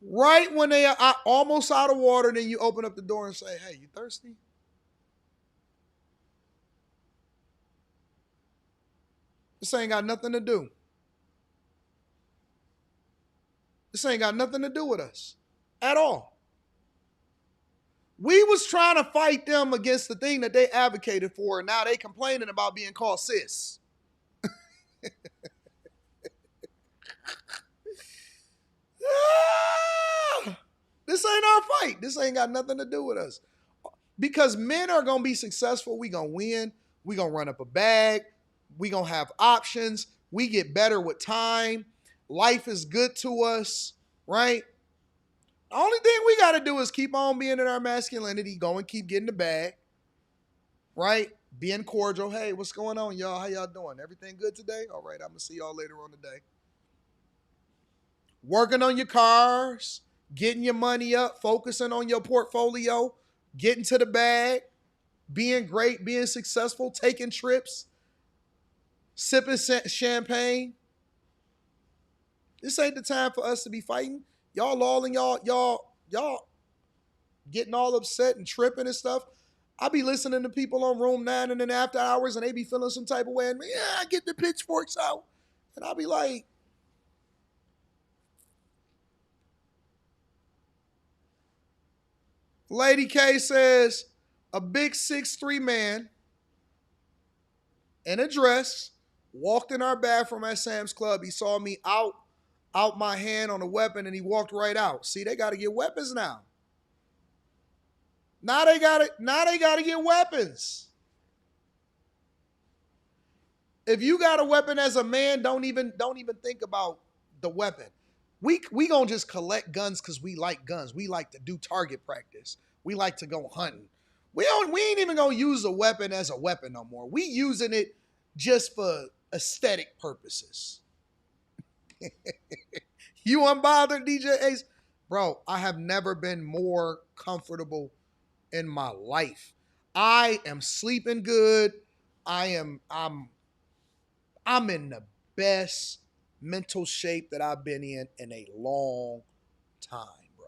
Right when they are almost out of water, then you open up the door and say, hey, you thirsty? This ain't got nothing to do. This ain't got nothing to do with us at all. We was trying to fight them against the thing that they advocated for, and now they complaining about being called cis. This ain't our fight. This ain't got nothing to do with us. Because men are going to be successful. We going to win. We going to run up a bag. We going to have options. We get better with time. Life is good to us, right? The only thing we got to do is keep on being in our masculinity, go and keep getting the bag, right? Being cordial. Hey, what's going on, y'all? How y'all doing? Everything good today? All right, I'm going to see y'all later on today. Working on your cars, getting your money up, focusing on your portfolio, getting to the bag, being great, being successful, taking trips, sipping champagne. This ain't the time for us to be fighting. Y'all all in y'all getting all upset and tripping and stuff. I be listening to people on Room 9 and then after hours and they be feeling some type of way and I get the pitchforks out. And I'll be like, Lady K says, a big 6'3" man in a dress walked in our bathroom at Sam's Club. He saw me out my hand on a weapon and he walked right out. See, they got to get weapons now. Now they got to get weapons. If you got a weapon as a man, don't even think about the weapon. We gonna just collect guns because we like guns. We like to do target practice. We like to go hunting. We ain't even gonna use a weapon as a weapon no more. We using it just for aesthetic purposes. You unbothered, DJ Ace? Bro, I have never been more comfortable in my life. I am sleeping good. I'm I'm in the best mental shape that I've been in a long time, bro.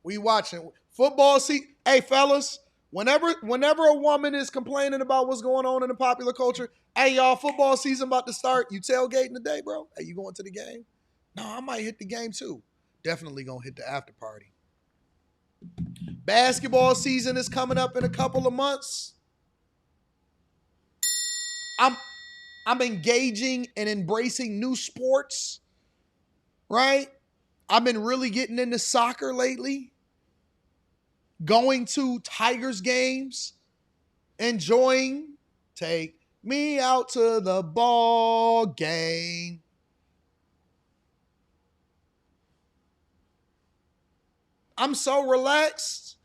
We watching football. See, hey fellas, whenever a woman is complaining about what's going on in the popular culture, hey y'all, football season about to start. You tailgating today, bro? Hey, you going to the game? No, I might hit the game too. Definitely gonna hit the after party. Basketball season is coming up in a couple of months. I'm engaging and embracing new sports, right? I've been really getting into soccer lately, going to Tigers games, enjoying. Take me out to the ball game. I'm so relaxed.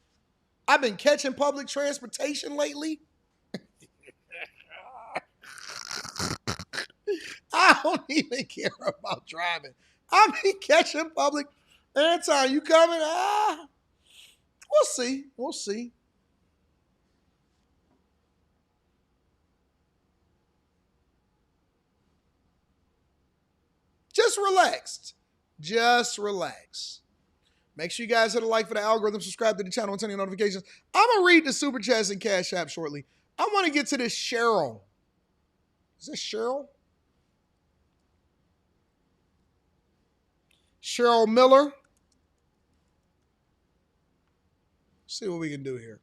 I've been catching public transportation lately. I don't even care about driving. I've been catching public. Anton, you coming? We'll see. We'll see. Just relaxed. Just relax. Make sure you guys hit a like for the algorithm, subscribe to the channel, and turn on notifications. I'm going to read the Super Chats and Cash App shortly. I want to get to this Cheryl. Is this Cheryl? Cheryl Miller. Let's see what we can do here.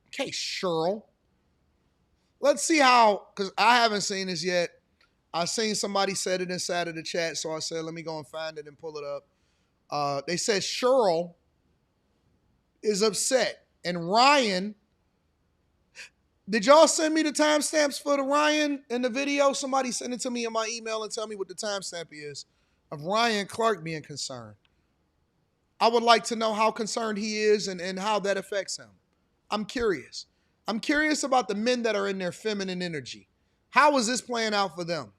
Okay, Cheryl. Let's see how, because I haven't seen this yet. I seen somebody said it inside of the chat, so I said, let me go and find it and pull it up. They said Cheryl is upset. And Ryan, did y'all send me the timestamps for the Ryan in the video? Somebody send it to me in my email and tell me what the timestamp is of Ryan Clark being concerned. I would like to know how concerned he is and how that affects him. I'm curious. I'm curious about the men that are in their feminine energy. How is this playing out for them?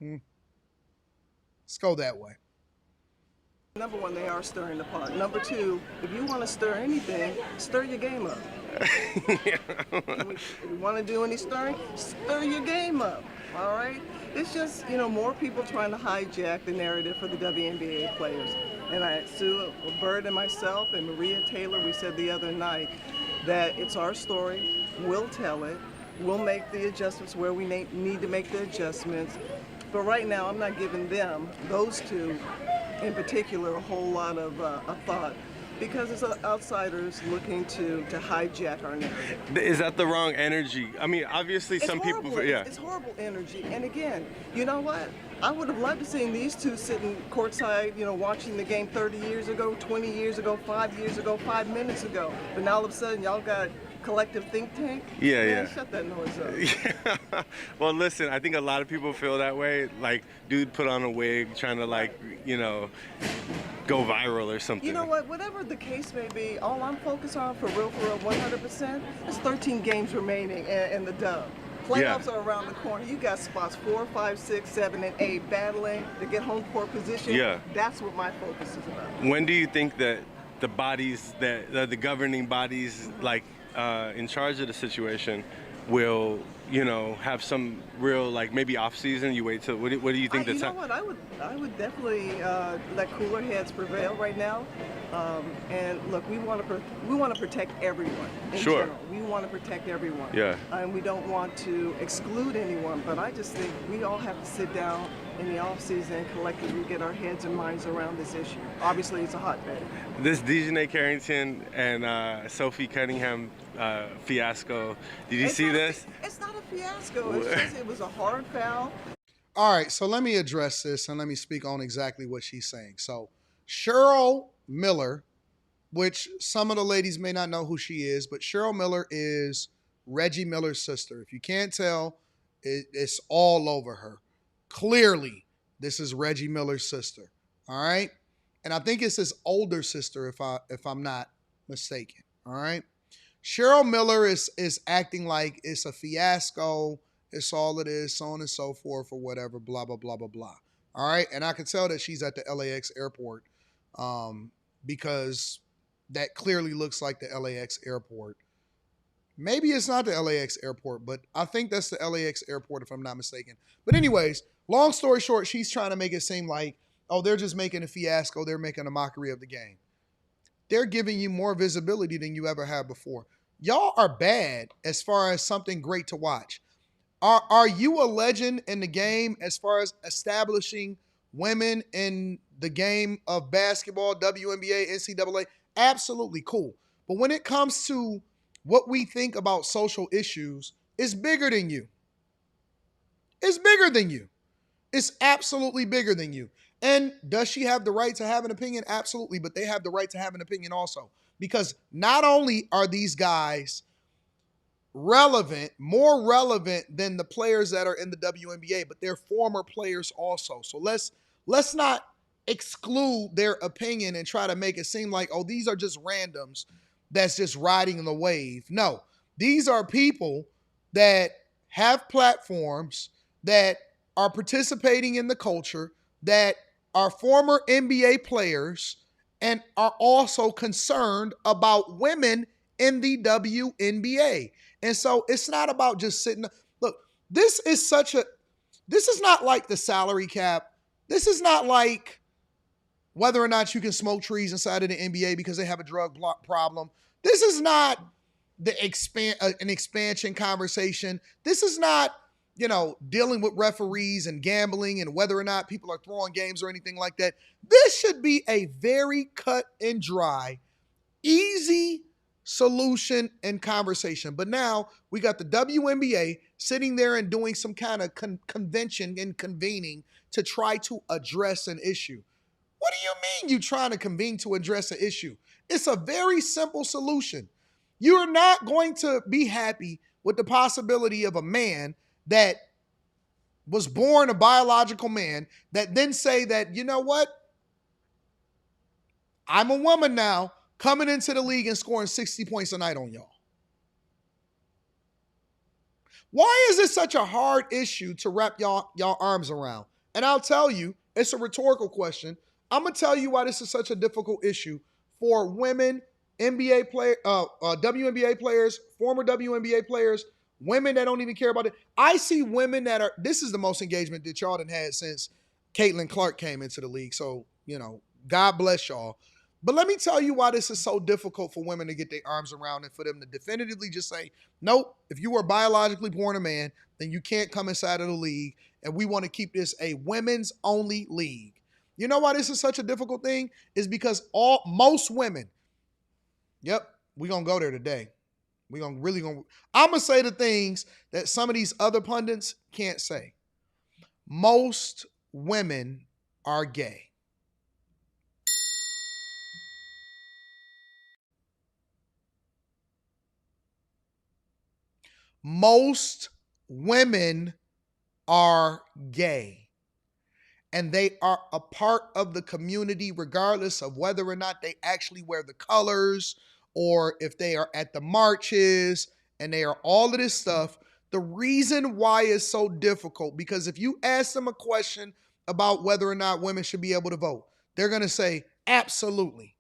Let's go that way. Number one, they are stirring the pot. Number two, if you want to stir anything, stir your game up. If you want to do any stirring, stir your game up. All right? It's just, more people trying to hijack the narrative for the WNBA players. And Sue Bird and myself and Maria Taylor, we said the other night that it's our story. We'll tell it. We'll make the adjustments where we need to make the adjustments. But right now, I'm not giving them, those two in particular, a whole lot of thought, because it's outsiders looking to hijack our narrative. Is that the wrong energy? I mean, obviously it's some horrible. people, yeah. It's horrible energy. And again, you know what? I would have loved to seen these two sitting courtside, watching the game 30 years ago, 20 years ago, 5 years ago, 5 minutes ago. But now all of a sudden, y'all got collective think tank? Yeah. Shut that noise up. Yeah. Well, listen, I think a lot of people feel that way. Like, dude put on a wig trying to, go viral or something. You know what? Whatever the case may be, all I'm focused on for real, 100%, is 13 games remaining in the dub. Playoffs are around the corner. You got spots 4, 5, 6, 7, and 8 battling to get home court position. Yeah. That's what my focus is about. When do you think that the bodies, the governing bodies, in charge of the situation, will have some real maybe off season? You wait till what do you think you know what, I would definitely let cooler heads prevail right now. And look, we want to protect everyone in general. We want to protect everyone. Yeah. And we don't want to exclude anyone, but I just think we all have to sit down in the off season collectively get our heads and minds around this issue. Obviously, it's a hotbed. This Dejanay Carrington and Sophie Cunningham fiasco. Did you see this? It's not a fiasco. It's just it was a hard foul. All right, so let me address this and let me speak on exactly what she's saying. So Cheryl Miller, which some of the ladies may not know who she is, but Cheryl Miller is Reggie Miller's sister. If you can't tell, it's all over her. Clearly, this is Reggie Miller's sister. All right, and I think it's his older sister, if I'm not mistaken. All right. Cheryl Miller is acting like it's a fiasco, it's all it is, so on and so forth, or whatever, blah, blah, blah, blah, blah. All right, and I can tell that she's at the LAX airport because that clearly looks like the LAX airport. Maybe it's not the LAX airport, but I think that's the LAX airport if I'm not mistaken. But anyways, long story short, she's trying to make it seem like, oh, they're just making a fiasco. They're making a mockery of the game. They're giving you more visibility than you ever had before. Y'all are bad as far as something great to watch. Are you a legend in the game as far as establishing women in the game of basketball, WNBA, NCAA? Absolutely cool. But when it comes to what we think about social issues, it's bigger than you. It's bigger than you. It's absolutely bigger than you. And does she have the right to have an opinion? Absolutely. But they have the right to have an opinion also. Because not only are these guys relevant, more relevant than the players that are in the WNBA, but they're former players also. So let's not exclude their opinion and try to make it seem like, oh, these are just randoms that's just riding the wave. No, these are people that have platforms, that are participating in the culture, that are former NBA players, and are also concerned about women in the WNBA. And so it's not about just sitting. Look, this is not like the salary cap. This is not like whether or not you can smoke trees inside of the NBA because they have a drug problem. This is not an expansion conversation. This is not, dealing with referees and gambling and whether or not people are throwing games or anything like that. This should be a very cut and dry, easy solution and conversation. But now we got the WNBA sitting there and doing some kind of convention and convening to try to address an issue. What do you mean you trying to convene to address an issue? It's a very simple solution. You're not going to be happy with the possibility of a man that was born a biological man that then say that, you know what? I'm a woman now, coming into the league and scoring 60 points a night on y'all. Why is it such a hard issue to wrap y'all arms around? And I'll tell you, it's a rhetorical question. I'm going to tell you why this is such a difficult issue for women, WNBA players, former WNBA players, women that don't even care about it. I see women this is the most engagement that y'all done had since Caitlin Clark came into the league. So, God bless y'all. But let me tell you why this is so difficult for women to get their arms around and for them to definitively just say, nope, if you were biologically born a man, then you can't come inside of the league, and we want to keep this a women's only league. You know why this is such a difficult thing? Is because most women, yep, we're going to go there today. I'm going to say the things that some of these other pundits can't say. Most women are gay. Most women are gay. And they are a part of the community regardless of whether or not they actually wear the colors or if they are at the marches and they are all of this stuff. The reason why it's so difficult, because if you ask them a question about whether or not women should be able to vote, they're going to say, absolutely.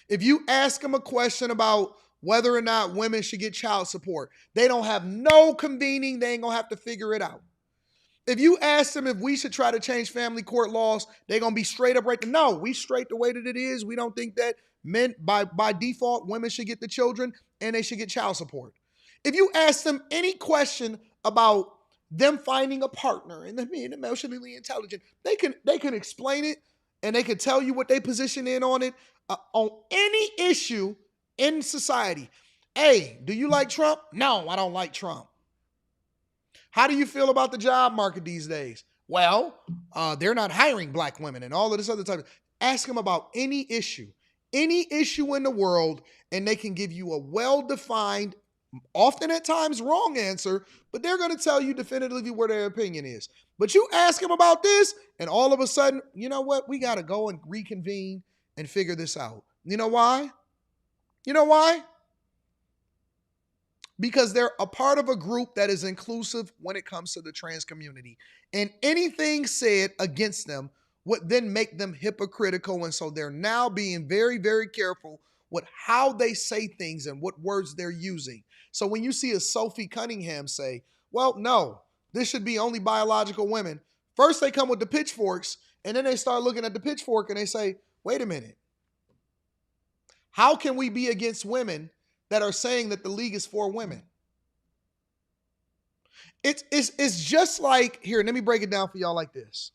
If you ask them a question about whether or not women should get child support, they don't have no convening. They ain't going to have to figure it out. If you ask them if we should try to change family court laws, they're going to be straight up right. No, we straight the way that it is. We don't think that men, by default, women should get the children and they should get child support. If you ask them any question about them finding a partner and them being emotionally intelligent, they can explain it and they can tell you what they position in on it, on any issue in society. Hey, do you like Trump? No, I don't like Trump. How do you feel about the job market these days? Well, they're not hiring black women and all of this other type. Ask them about any issue in the world, and they can give you a well-defined, often at times wrong answer, but they're going to tell you definitively where their opinion is. But you ask them about this, and all of a sudden, you know what? We got to go and reconvene and figure this out. You know why? Because they're a part of a group that is inclusive when it comes to the trans community. And anything said against them would then make them hypocritical. And so they're now being very, very careful with how they say things and what words they're using. So when you see a Sophie Cunningham say, well, no, this should be only biological women. First they come with the pitchforks, and then they start looking at the pitchfork and they say, wait a minute. How can we be against women that are saying that the league is for women? It's just like, here, let me break it down for y'all like this.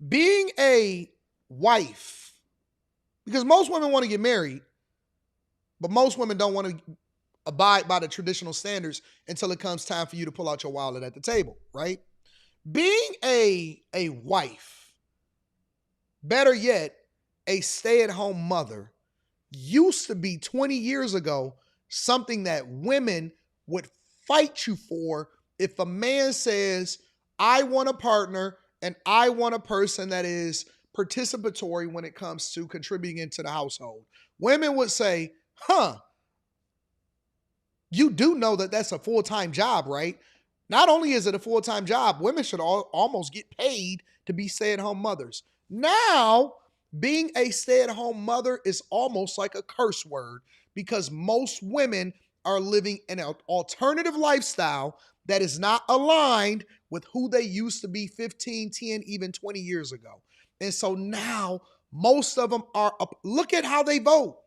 Being a wife, because most women want to get married, but most women don't want to abide by the traditional standards until it comes time for you to pull out your wallet at the table, right? Being a wife, better yet, a stay-at-home mother, used to be 20 years ago something that women would fight you for. If a man says, I want a partner and I want a person that is participatory when it comes to contributing into the household, women would say, you do know that that's a full-time job, right? Not only is it a full-time job, women should almost get paid to be stay-at-home mothers. Now, being a stay-at-home mother is almost like a curse word, because most women are living an alternative lifestyle that is not aligned with who they used to be 15, 10, even 20 years ago. And so now most of them are up. Look at how they vote.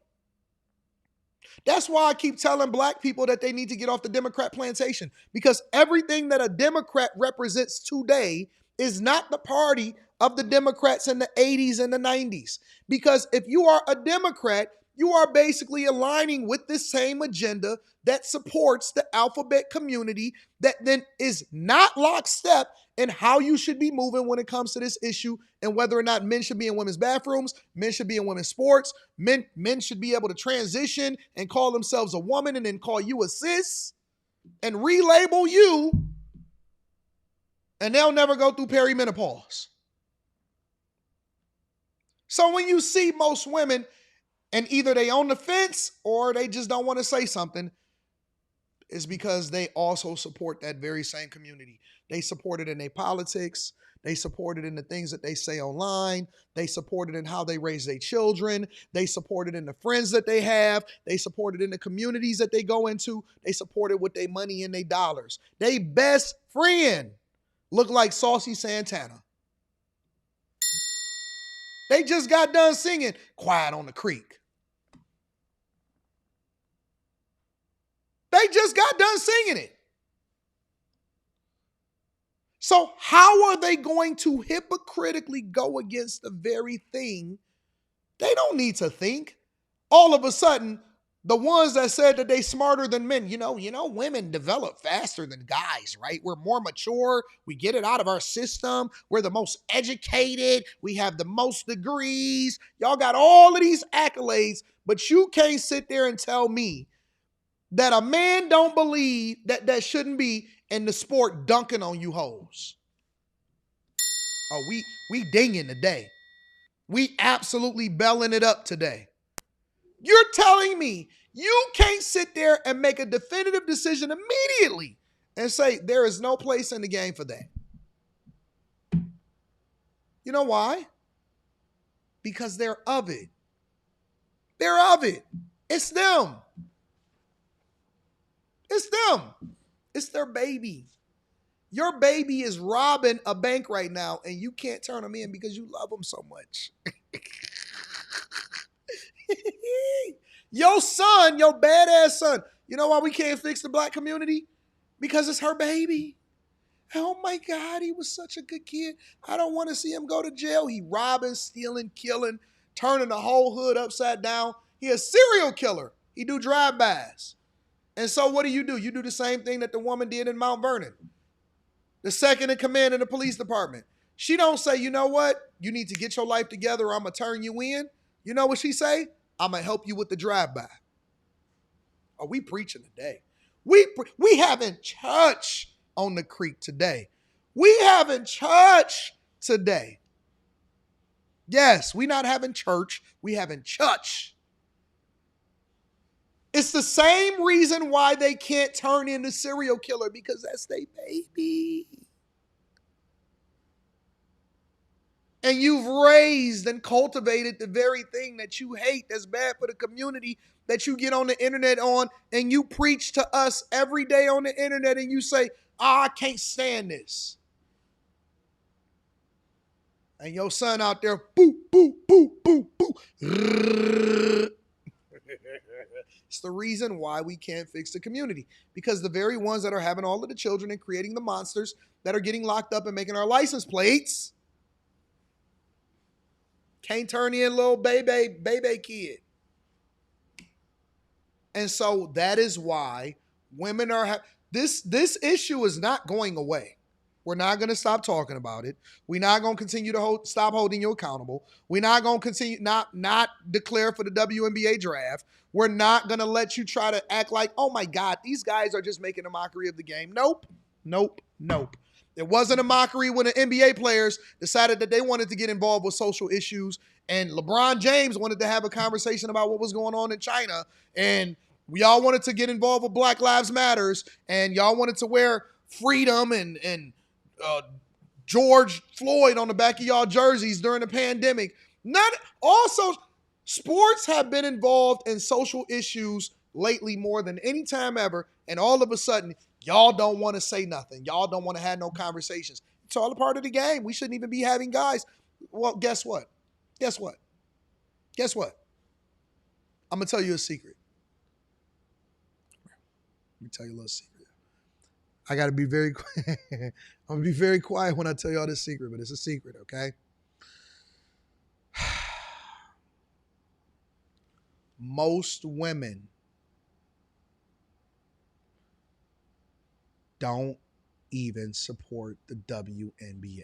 That's why I keep telling black people that they need to get off the Democrat plantation, because everything that a Democrat represents today is not the party of the Democrats in the 80s and the 90s. Because if you are a Democrat, you are basically aligning with the same agenda that supports the alphabet community, that then is not lockstep in how you should be moving when it comes to this issue, and whether or not men should be in women's bathrooms, men should be in women's sports, men should be able to transition and call themselves a woman and then call you a sis and relabel you, and they'll never go through perimenopause. So when you see most women, and either they on the fence or they just don't want to say something, it's because they also support that very same community. They support it in their politics. They support it in the things that they say online. They support it in how they raise their children. They support it in the friends that they have. They support it in the communities that they go into. They support it with their money and their dollars. They best friend look like Saucy Santana. They just got done singing Quiet on the Creek. They just got done singing it. So how are they going to hypocritically go against the very thing they don't need to think? All of a sudden, the ones that said that they smarter than men, you know, women develop faster than guys, right? We're more mature. We get it out of our system. We're the most educated. We have the most degrees. Y'all got all of these accolades, but you can't sit there and tell me that a man don't believe that shouldn't be in the sport dunking on you hoes. Oh, we dinging today. We absolutely belling it up today. You're telling me you can't sit there and make a definitive decision immediately and say there is no place in the game for that. You know why? Because they're of it. They're of it. It's them. It's them. It's their baby. Your baby is robbing a bank right now, and you can't turn them in because you love them so much. Your son, your badass son. You know why we can't fix the black community? Because it's her baby. Oh my God, he was such a good kid. I don't want to see him go to jail. He robbing, stealing, killing, turning the whole hood upside down. He a serial killer. He do drive-bys. And so what do? You do the same thing that the woman did in Mount Vernon. The second in command in the police department. She don't say, you know what? You need to get your life together or I'm going to turn you in. You know what she say? I'm going to help you with the drive-by. Are we preaching today? We having church on the creek today. We having church today. Yes, we not having church. We having church. It's the same reason why they can't turn in the serial killer, because that's their baby. And you've raised and cultivated the very thing that you hate, that's bad for the community, that you get on the internet on, and you preach to us every day on the internet, and you say, I can't stand this. And your son out there, boo, boo, boo, boo, boo. It's the reason why we can't fix the community. Because the very ones that are having all of the children and creating the monsters that are getting locked up and making our license plates can't turn in little baby kid. And so that is why women are this issue is not going away. We're not going to stop talking about it. We're not going to continue to stop holding you accountable. We're not going to continue not declare for the WNBA draft. We're not going to let you try to act like, oh my God, these guys are just making a mockery of the game. Nope, nope, nope. It wasn't a mockery when the NBA players decided that they wanted to get involved with social issues, and LeBron James wanted to have a conversation about what was going on in China, and we all wanted to get involved with Black Lives Matters, and y'all wanted to wear freedom and George Floyd on the back of y'all jerseys during the pandemic. Sports have been involved in social issues lately more than any time ever, and all of a sudden, y'all don't want to say nothing. Y'all don't want to have no conversations. It's all a part of the game. We shouldn't even be having guys. Well, guess what? Guess what? Guess what? I'm going to tell you a secret. Let me tell you a little secret. I got to be very quiet. I'm going to be very quiet when I tell y'all this secret, but it's a secret, okay? Most women don't even support the WNBA.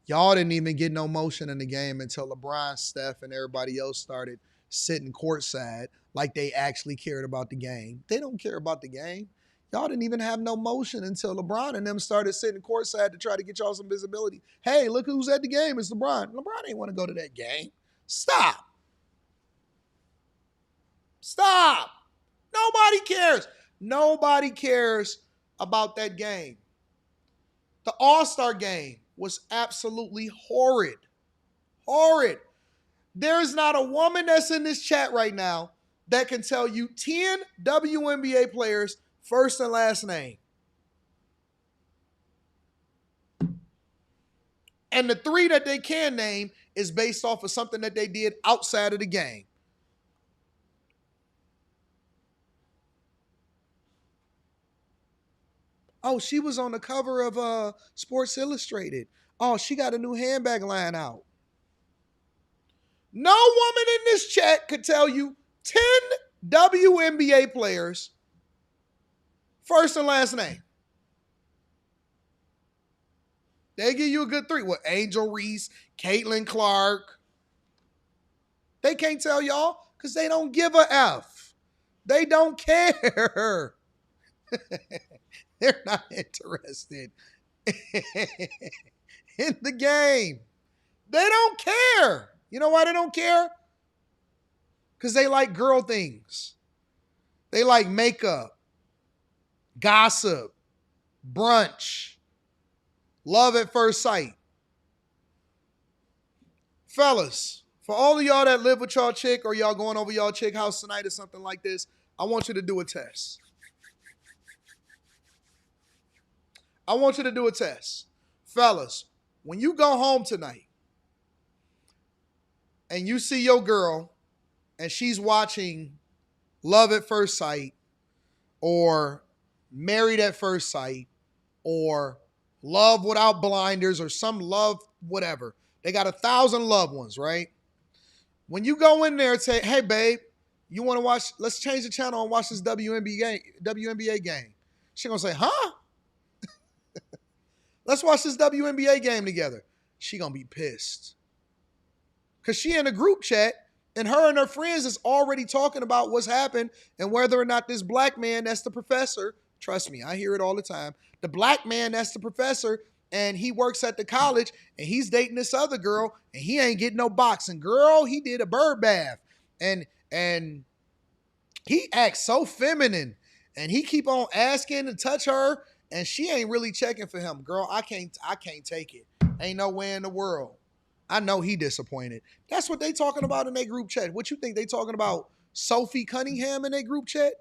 Y'all didn't even get no motion in the game until LeBron, Steph, and everybody else started sitting courtside like they actually cared about the game. They don't care about the game. Y'all didn't even have no motion until LeBron and them started sitting courtside to try to get y'all some visibility. Hey, look who's at the game. It's LeBron. LeBron ain't want to go to that game. Stop. Stop. Nobody cares. Nobody cares about that game. The All-Star game was absolutely horrid. Horrid. There is not a woman that's in this chat right now that can tell you 10 WNBA players' first and last name. And the 3 that they can name is based off of something that they did outside of the game. Oh, she was on the cover of Sports Illustrated. Oh, she got a new handbag line out. No woman in this chat could tell you 10 WNBA players' first and last name. They give you a good 3. What, Angel Reese, Caitlin Clark. They can't tell y'all because they don't give a F. They don't care. They're not interested in the game. They don't care. You know why they don't care? Because they like girl things. They like makeup, gossip, brunch, love at first sight. Fellas, for all of y'all that live with y'all chick or y'all going over y'all chick house tonight or something like this, I want you to do a test. I want you to do a test. Fellas, when you go home tonight and you see your girl and she's watching Love at First Sight or Married at First Sight or Love Without Blinders or some love whatever. They got 1,000 loved ones, right? When you go in there and say, hey, babe, you want to watch, let's change the channel and watch this WNBA game. She's going to say, huh? Let's watch this WNBA game together. She going to be pissed. Because she in a group chat and her and her friends is already talking about what's happened and whether or not this black man that's the professor, trust me, I hear it all the time, the black man that's the professor and he works at the college and he's dating this other girl and he ain't getting no boxing. Girl, he did a bird bath and he acts so feminine And he keep on asking to touch her, and she ain't really checking for him. Girl, I can't take it. Ain't no way in the world. I know he disappointed. That's what they talking about in their group chat. What you think they talking about Sophie Cunningham in their group chat?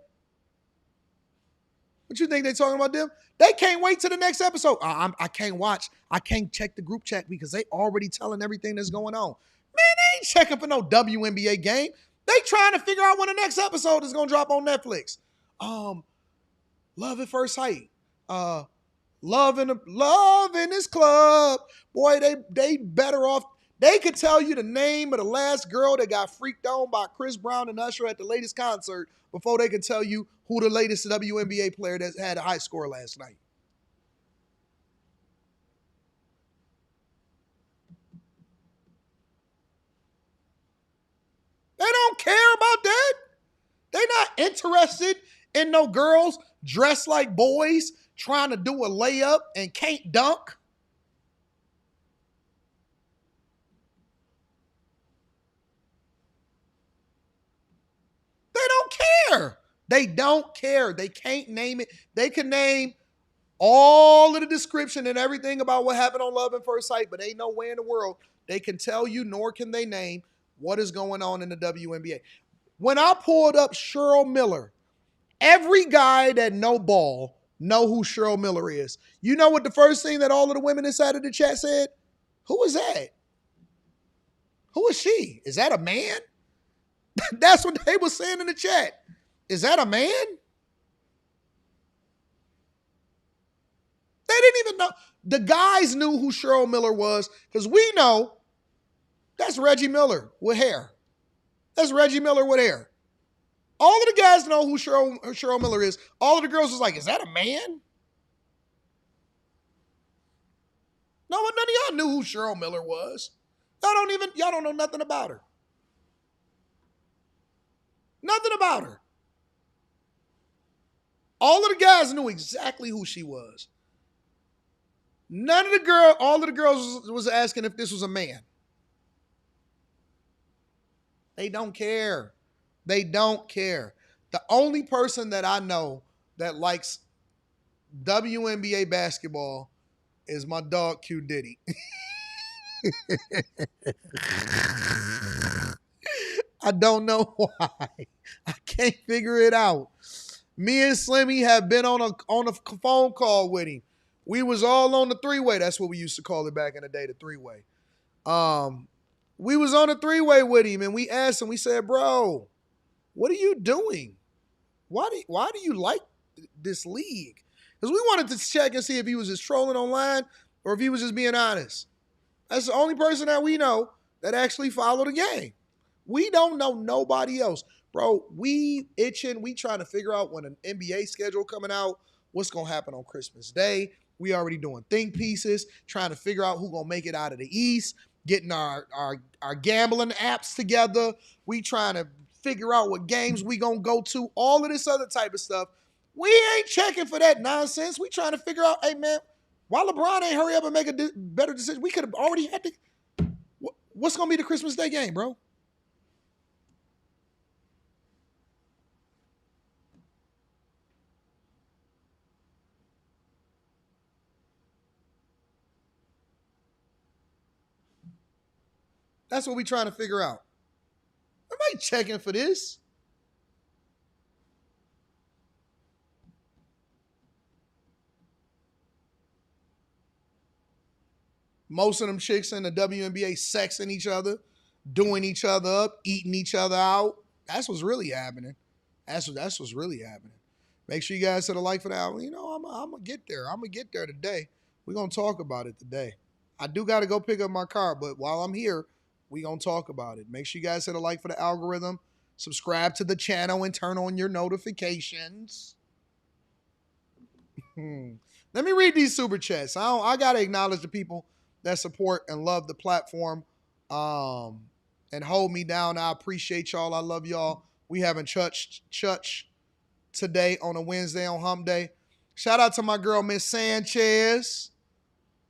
What you think they talking about them? They can't wait to the next episode. I can't watch. I can't check the group chat because they already telling everything that's going on. Man, they ain't checking for no WNBA game. They trying to figure out when the next episode is going to drop on Netflix. Love at First Sight. Love in this club. Boy, they better off. They could tell you the name of the last girl that got freaked on by Chris Brown and Usher at the latest concert before they could tell you who the latest WNBA player that had a high score last night. They don't care about that. They're not interested in no girls dressed like boys trying to do a layup and can't dunk. They don't care. They don't care. They can't name it. They can name all of the description and everything about what happened on Love at First Sight, but ain't no way in the world they can tell you, nor can they name what is going on in the WNBA. When I pulled up Cheryl Miller, every guy that know ball know who Cheryl Miller is. You know what the first thing that all of the women inside of the chat said? Who is that? Who is she? Is that a man? That's what they were saying in the chat. Is that a man? They didn't even know. The guys knew who Cheryl Miller was because we know that's Reggie Miller with hair. That's Reggie Miller with hair. All of the guys know who Cheryl Miller is. All of the girls was like, is that a man? No, none of y'all knew who Cheryl Miller was. Y'all don't know nothing about her. Nothing about her. All of the guys knew exactly who she was. All of the girls was asking if this was a man. They don't care. They don't care. The only person that I know that likes WNBA basketball is my dog Q Diddy. I don't know why. I can't figure it out. Me and Slimmy have been on a phone call with him. We was all on the three-way. That's what we used to call it back in the day, the three-way. We was on a three-way with him, and we asked him, we said, bro, what are you doing? Why do you like this league? Because we wanted to check and see if he was just trolling online or if he was just being honest. That's the only person that we know that actually followed the game. We don't know nobody else. Bro, we itching. We trying to figure out when an NBA schedule coming out, what's going to happen on Christmas Day. We already doing think pieces, trying to figure out who going to make it out of the East, getting our gambling apps together. We trying to figure out what games we going to go to, all of this other type of stuff. We ain't checking for that nonsense. We trying to figure out, hey, man, why LeBron ain't hurry up and make a better decision? We could have already had to. What's going to be the Christmas Day game, bro? That's what we trying to figure out. Nobody checking for this. Most of them chicks in the WNBA sexing each other, doing each other up, eating each other out. That's what's really happening. That's what's really happening. Make sure you guys hit a like for that. You know, I'm going to get there. I'm going to get there today. We're going to talk about it today. I do got to go pick up my car, but while I'm here, we're going to talk about it. Make sure you guys hit a like for the algorithm. Subscribe to the channel and turn on your notifications. Let me read these super chats. I got to acknowledge the people that support and love the platform and hold me down. I appreciate y'all. I love y'all. We having church today on a Wednesday on Hump Day. Shout out to my girl, Miss Sanchez.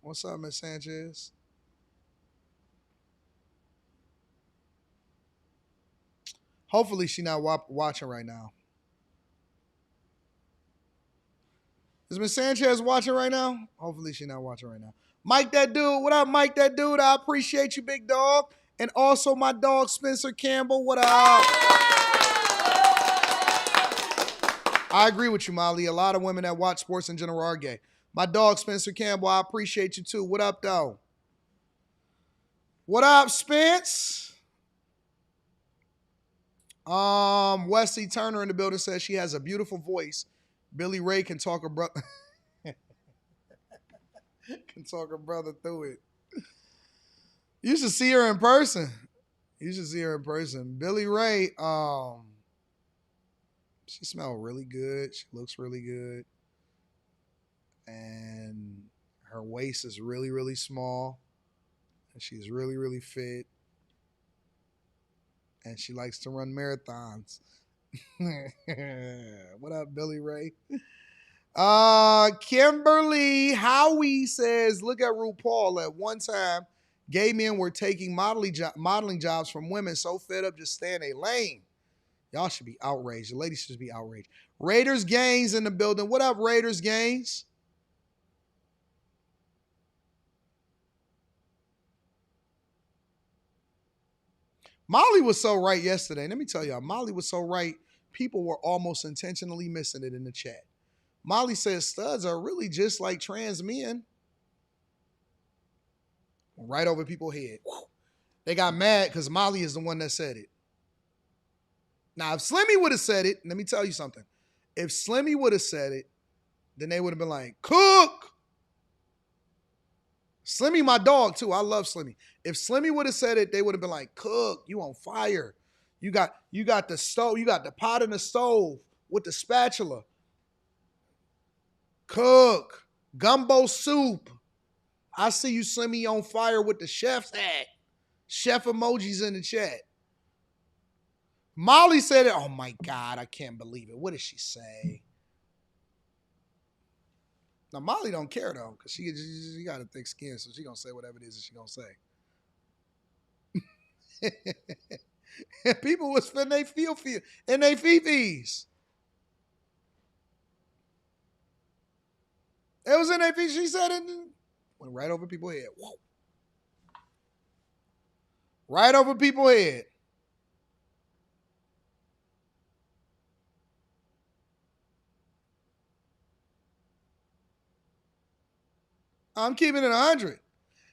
What's up, Miss Sanchez? Hopefully she's not watching right now. Is Miss Sanchez watching right now? Hopefully she's not watching right now. Mike that dude. What up, Mike that dude? I appreciate you, big dog. And also my dog, Spencer Campbell. What up? I agree with you, Molly. A lot of women that watch sports in general are gay. My dog, Spencer Campbell, I appreciate you too. What up, though? What up, Spence? Wesley Turner in the building says she has a beautiful voice. Billy Ray can talk her brother through it. You should see her in person. Billy Ray, she smells really good. She looks really good. And her waist is really, really small. And she's really, really fit. And she likes to run marathons. What up, Billy Ray? Kimberly Howie says, look at RuPaul. At one time, gay men were taking modeling jobs from women so fed up just stay in a lane. Y'all should be outraged. The ladies should be outraged. Raiders Gaines in the building. What up, Raiders Gaines? Molly was so right yesterday. Let me tell y'all, Molly was so right. People were almost intentionally missing it in the chat. Molly says studs are really just like trans men. Right over people's head. They got mad because Molly is the one that said it. Now, if Slimmy would have said it, let me tell you something. If Slimmy would have said it, then they would have been like, cook. Slimmy, my dog, too. I love Slimmy. If Slimmy would have said it, they would have been like, cook, you on fire. You got the stove, you got the pot in the stove with the spatula. Cook. Gumbo soup. I see you, Slimmy, on fire with the chef's hat. Chef emojis in the chat. Molly said it. Oh, my God. I can't believe it. What did she say? Now, Molly don't care, though, because she got a thick skin, so she going to say whatever it is that she going to say. People was spending their feel in their fifis. It was in their fifis. She said it. Went right over people's head. Whoa. Right over people's head. I'm keeping it 100.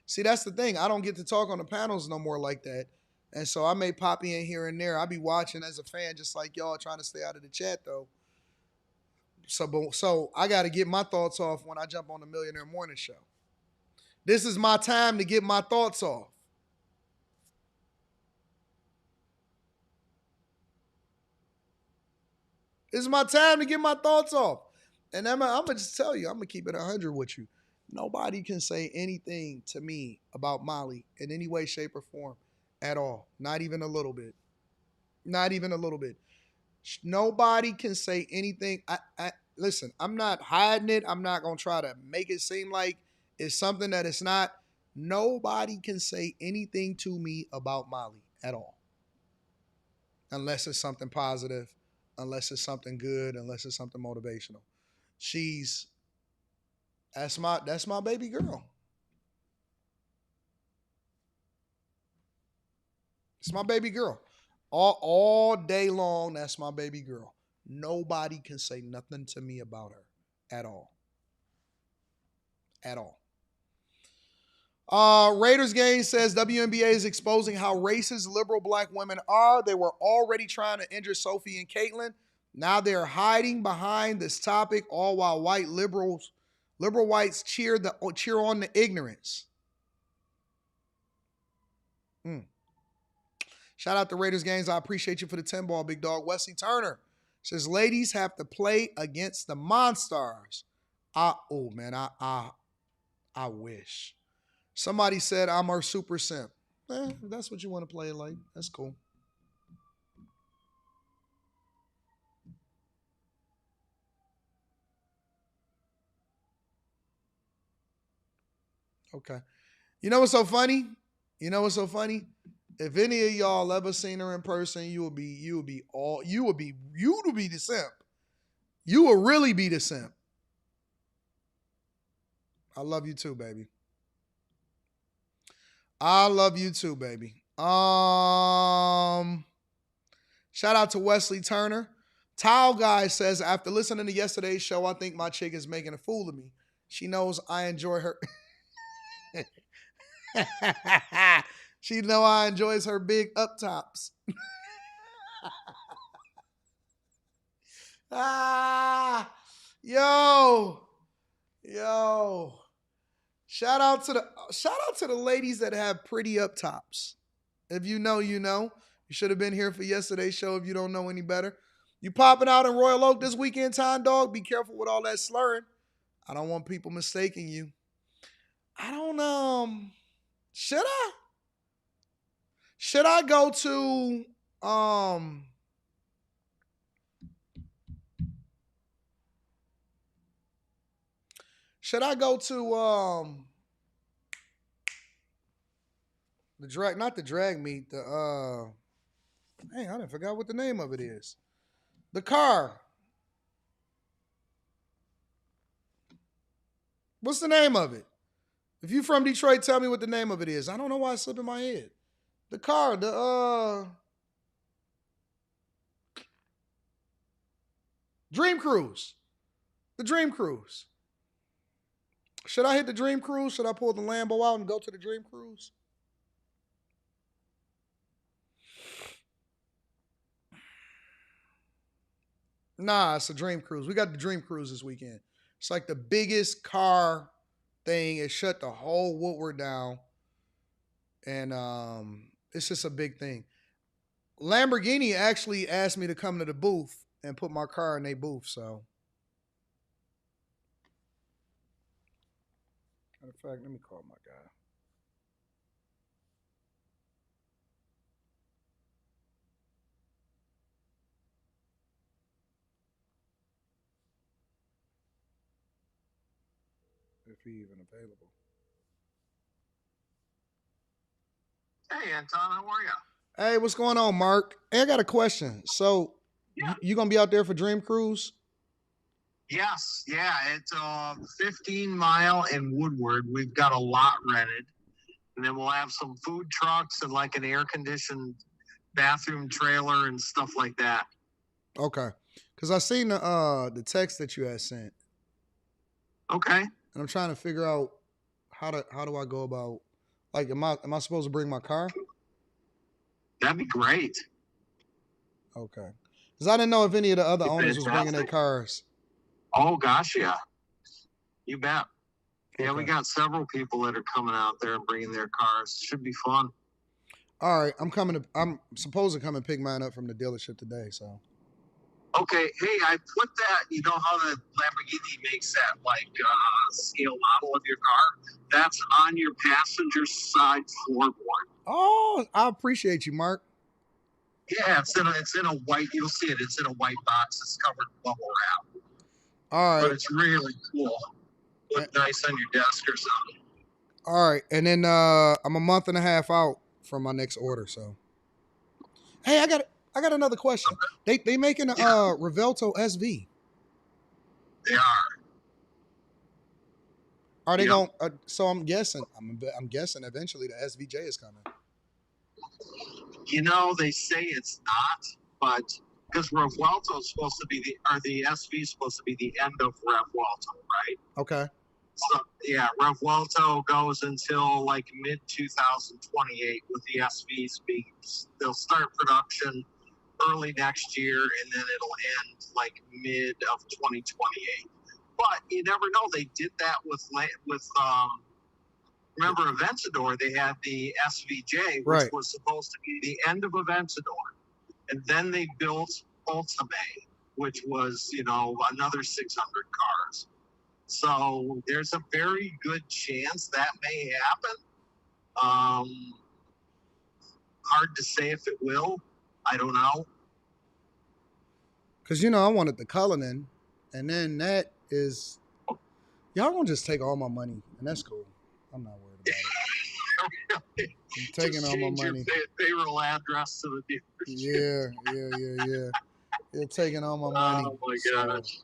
See, that's the thing. I don't get to talk on the panels no more like that. And so I may pop in here and there. I be watching as a fan just like y'all, trying to stay out of the chat, though. So I got to get my thoughts off when I jump on the Millionaire Morning Show. This is my time to get my thoughts off. This is my time to get my thoughts off. And I'm going to just tell you, I'm going to keep it 100 with you. Nobody can say anything to me about Molly in any way, shape, or form at all. Not even a little bit. Not even a little bit. Nobody can say anything. Listen, I'm not hiding it. I'm not going to try to make it seem like it's something that it's not. Nobody can say anything to me about Molly at all. Unless it's something positive, unless it's something good, unless it's something motivational. That's my baby girl. It's my baby girl. All day long, that's my baby girl. Nobody can say nothing to me about her at all. At all. Raiders Game says WNBA is exposing how racist liberal black women are. They were already trying to injure Sophie and Caitlin. Now they're hiding behind this topic, all while liberal whites cheer on the ignorance. Shout out to Raiders Games. I appreciate you for the 10 ball, big dog. Wesley Turner says ladies have to play against the Monstars. I wish. Somebody said I'm her super simp. If that's what you want to play it like, that's cool. Okay. You know what's so funny? If any of y'all ever seen her in person, you would be the simp. You will really be the simp. I love you too, baby. I love you too, baby. Shout out to Wesley Turner. Towel Guy says, after listening to yesterday's show, I think my chick is making a fool of me. She knows I enjoy her. She know I enjoys her big up tops. Yo. Shout out to the ladies that have pretty up tops. If you know, you know. You should have been here for yesterday's show if you don't know any better. You popping out in Royal Oak this weekend, Time Dog? Be careful with all that slurring. I don't want people mistaking you. I don't should I? Should I go to the drag, not the drag meet, I didn't forget what the name of it is. The car. What's the name of it? If you from Detroit, tell me what the name of it is. I don't know why it's slipping my head. The car, Dream Cruise. The Dream Cruise. Should I hit the Dream Cruise? Should I pull the Lambo out and go to the Dream Cruise? Nah, it's a Dream Cruise. We got the Dream Cruise this weekend. It's like the biggest car thing. It shut the whole Woodward down. And it's just a big thing. Lamborghini actually asked me to come to the booth and put my car in their booth, so. Matter of fact, let me call my guy. If he even available. Hey, Anton, how are you? Hey, what's going on, Mark? Hey, I got a question. So, you gonna be out there for Dream Cruise? Yes, yeah. It's 15 Mile in Woodward. We've got a lot rented. And then we'll have some food trucks and like an air-conditioned bathroom trailer and stuff like that. Okay. Because I seen the text that you had sent. Okay. And I'm trying to figure out how do I go about, like, am I supposed to bring my car? That'd be great. Okay. Because I didn't know if any of the other owners was bringing their cars. Oh, gosh, yeah. You bet. Yeah, Okay. we got several people that are coming out there and bringing their cars. Should be fun. All right. I'm supposed to come and pick mine up from the dealership today, so. Okay, hey, I put that, you know how the Lamborghini makes that, like, scale model of your car? That's on your passenger side floorboard. Oh, I appreciate you, Mark. Yeah, it's in a white, you'll see it, it's in a white box. It's covered in bubble wrap. All right. But it's really cool. Look nice on your desk or something. All right, and then I'm a month and a half out from my next order, so. Hey, I got another question. They making a Revelto SV. They are. Are they going? So I'm guessing eventually the SVJ is coming. You know, they say it's not, but because Revuelto is supposed to be the SV is supposed to be the end of Revuelto, right? Okay. So yeah, Revuelto goes until like mid 2028 with the SVs they'll start production early next year, and then it'll end like mid of 2028. But you never know. They did that with remember Aventador? They had the SVJ, which was supposed to be the end of Aventador, and then they built Ultimate, which was another 600 cars. So there's a very good chance that may happen. Hard to say if it will. I don't know. Because, I wanted the Cullinan, and then that is, y'all gonna just take all my money, and that's cool. I'm not worried about it. I'm taking all my money. Your payroll address to the dealership. Yeah. You're taking all my money. Oh, my gosh.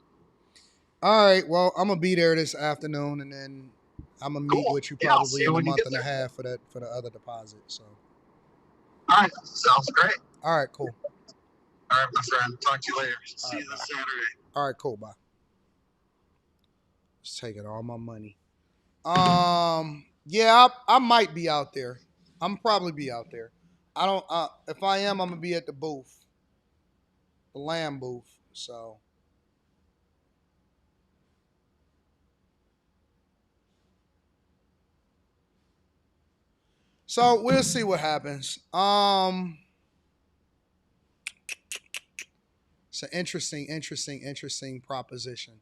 All right, well, I'm going to be there this afternoon, and then I'm gonna meet with you probably in a month and a half for the other deposit. So. All right, sounds great. All right, cool. All right, my friend. Talk to you later. See you this Saturday. All right, cool. Bye. Just taking all my money. Yeah, I might be out there. I'm probably be out there. I don't. If I am, I'm gonna be at the booth, the Lamb booth. So. So we'll see what happens. It's an interesting proposition.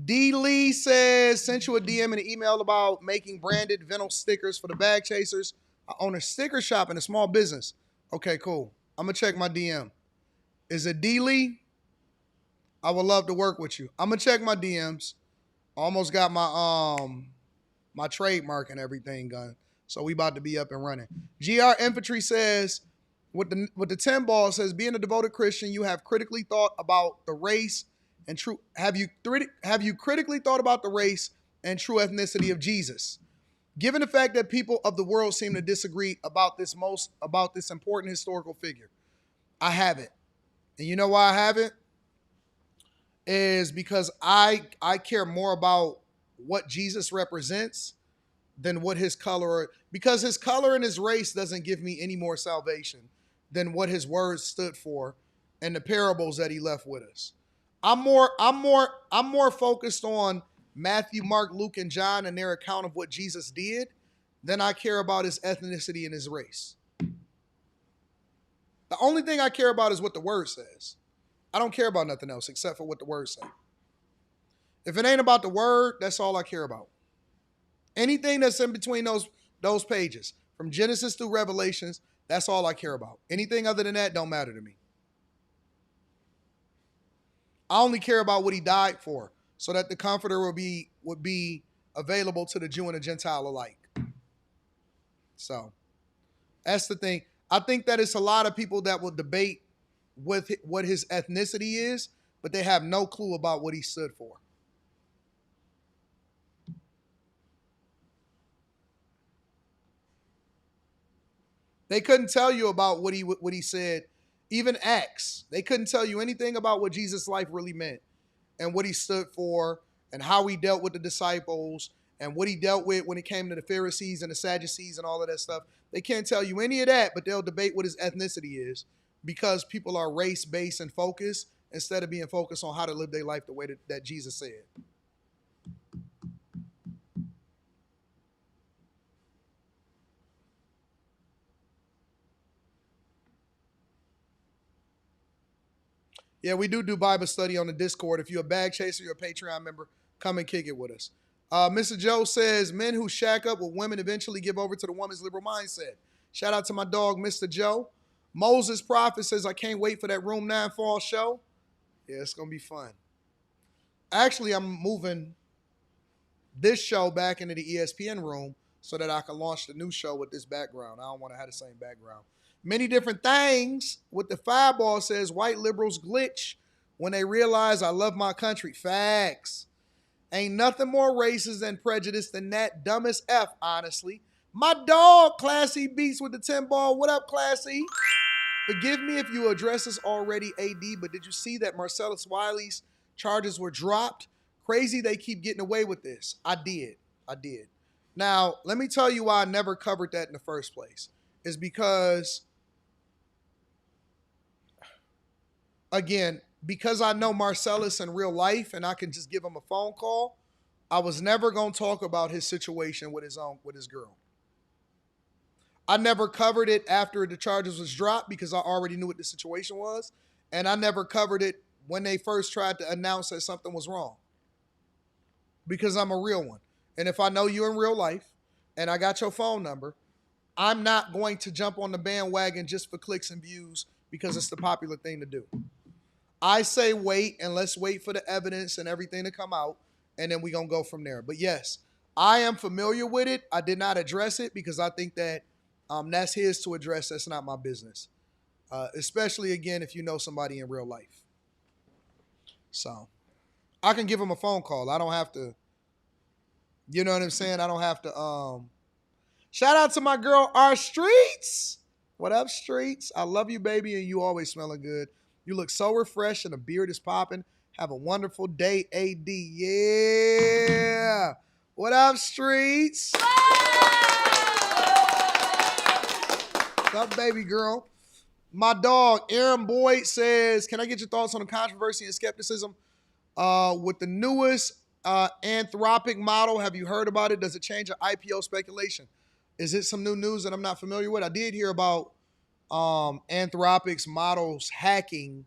D. Lee says, sent you a DM and an email about making branded vinyl stickers for the bag chasers. I own a sticker shop and a small business. Okay, cool. I'm going to check my DM. Is it D. Lee? I would love to work with you. I'm going to check my DMs. Almost got my trademark and everything done. So we about to be up and running. GR Infantry says, with the 10 ball says, being a devoted Christian, you have critically thought about the race and true. Have you critically thought about the race and true ethnicity of Jesus? Given the fact that people of the world seem to disagree about this important historical figure, I haven't. And you know why I haven't? Is because I care more about what Jesus represents than what his color, because his color and his race doesn't give me any more salvation than what his words stood for and the parables that he left with us. I'm more focused on Matthew, Mark, Luke, and John and their account of what Jesus did than I care about his ethnicity and his race. The only thing I care about is what the word says. I don't care about nothing else except for what the word says. If it ain't about the word, that's all I care about. Anything that's in between those pages, from Genesis through Revelations, that's all I care about. Anything other than that don't matter to me. I only care about what he died for, so that the Comforter would be available to the Jew and the Gentile alike. So that's the thing. I think that it's a lot of people that will debate with what his ethnicity is, but they have no clue about what he stood for. They couldn't tell you about what he said. Even Acts, they couldn't tell you anything about what Jesus' life really meant and what he stood for and how he dealt with the disciples and what he dealt with when it came to the Pharisees and the Sadducees and all of that stuff. They can't tell you any of that, but they'll debate what his ethnicity is because people are race-based and focused instead of being focused on how to live their life the way that Jesus said. Yeah, we do Bible study on the Discord. If you're a bag chaser, you're a Patreon member, come and kick it with us. Mr. Joe says, men who shack up with women eventually give over to the woman's liberal mindset. Shout out to my dog, Mr. Joe. Moses Prophet says, I can't wait for that Room 9 fall show. Yeah, it's going to be fun. Actually, I'm moving this show back into the ESPN room so that I can launch the new show with this background. I don't want to have the same background. Many different things. With the fireball says, white liberals glitch when they realize I love my country. Facts. Ain't nothing more racist and prejudiced than that. Dumbest F, honestly. My dog, Classy Beats with the 10 ball. What up, Classy? Forgive me if you addressed this already, AD, but did you see that Marcellus Wiley's charges were dropped? Crazy they keep getting away with this. I did. Now, let me tell you why I never covered that in the first place. It's because, again, because I know Marcellus in real life and I can just give him a phone call, I was never going to talk about his situation with his girl. I never covered it after the charges was dropped because I already knew what the situation was. And I never covered it when they first tried to announce that something was wrong. Because I'm a real one. And if I know you in real life and I got your phone number, I'm not going to jump on the bandwagon just for clicks and views because it's the popular thing to do. I say wait, and let's wait for the evidence and everything to come out, and then we're going to go from there. But yes, I am familiar with it. I did not address it because I think that that's his to address. That's not my business. Especially, again, if you know somebody in real life. So I can give him a phone call. I don't have to You know what I'm saying? I don't have to shout out to my girl, our Streets. What up, Streets? I love you, baby, and you always smelling good. You look so refreshed and the beard is popping. Have a wonderful day, AD. Yeah. What up, Streets? What's up, baby girl? My dog, Aaron Boyd, says, can I get your thoughts on the controversy and skepticism with the newest Anthropic model? Have you heard about it? Does it change your IPO speculation? Is it some new news that I'm not familiar with? I did hear about Anthropic's models hacking,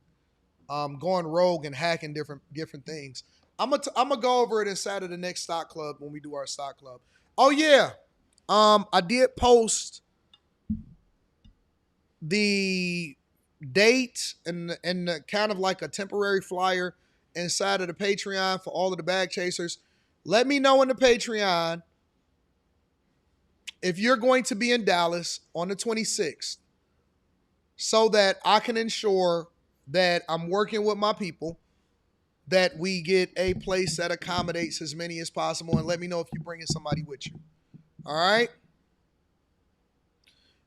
going rogue and hacking different things. I'm gonna go over it inside of the next stock club when we do our stock club. Oh yeah, I did post the date and the kind of like a temporary flyer inside of the Patreon for all of the bag chasers. Let me know in the Patreon if you're going to be in Dallas on the 26th so that I can ensure that I'm working with my people, that we get a place that accommodates as many as possible, and let me know if you're bringing somebody with you. All right?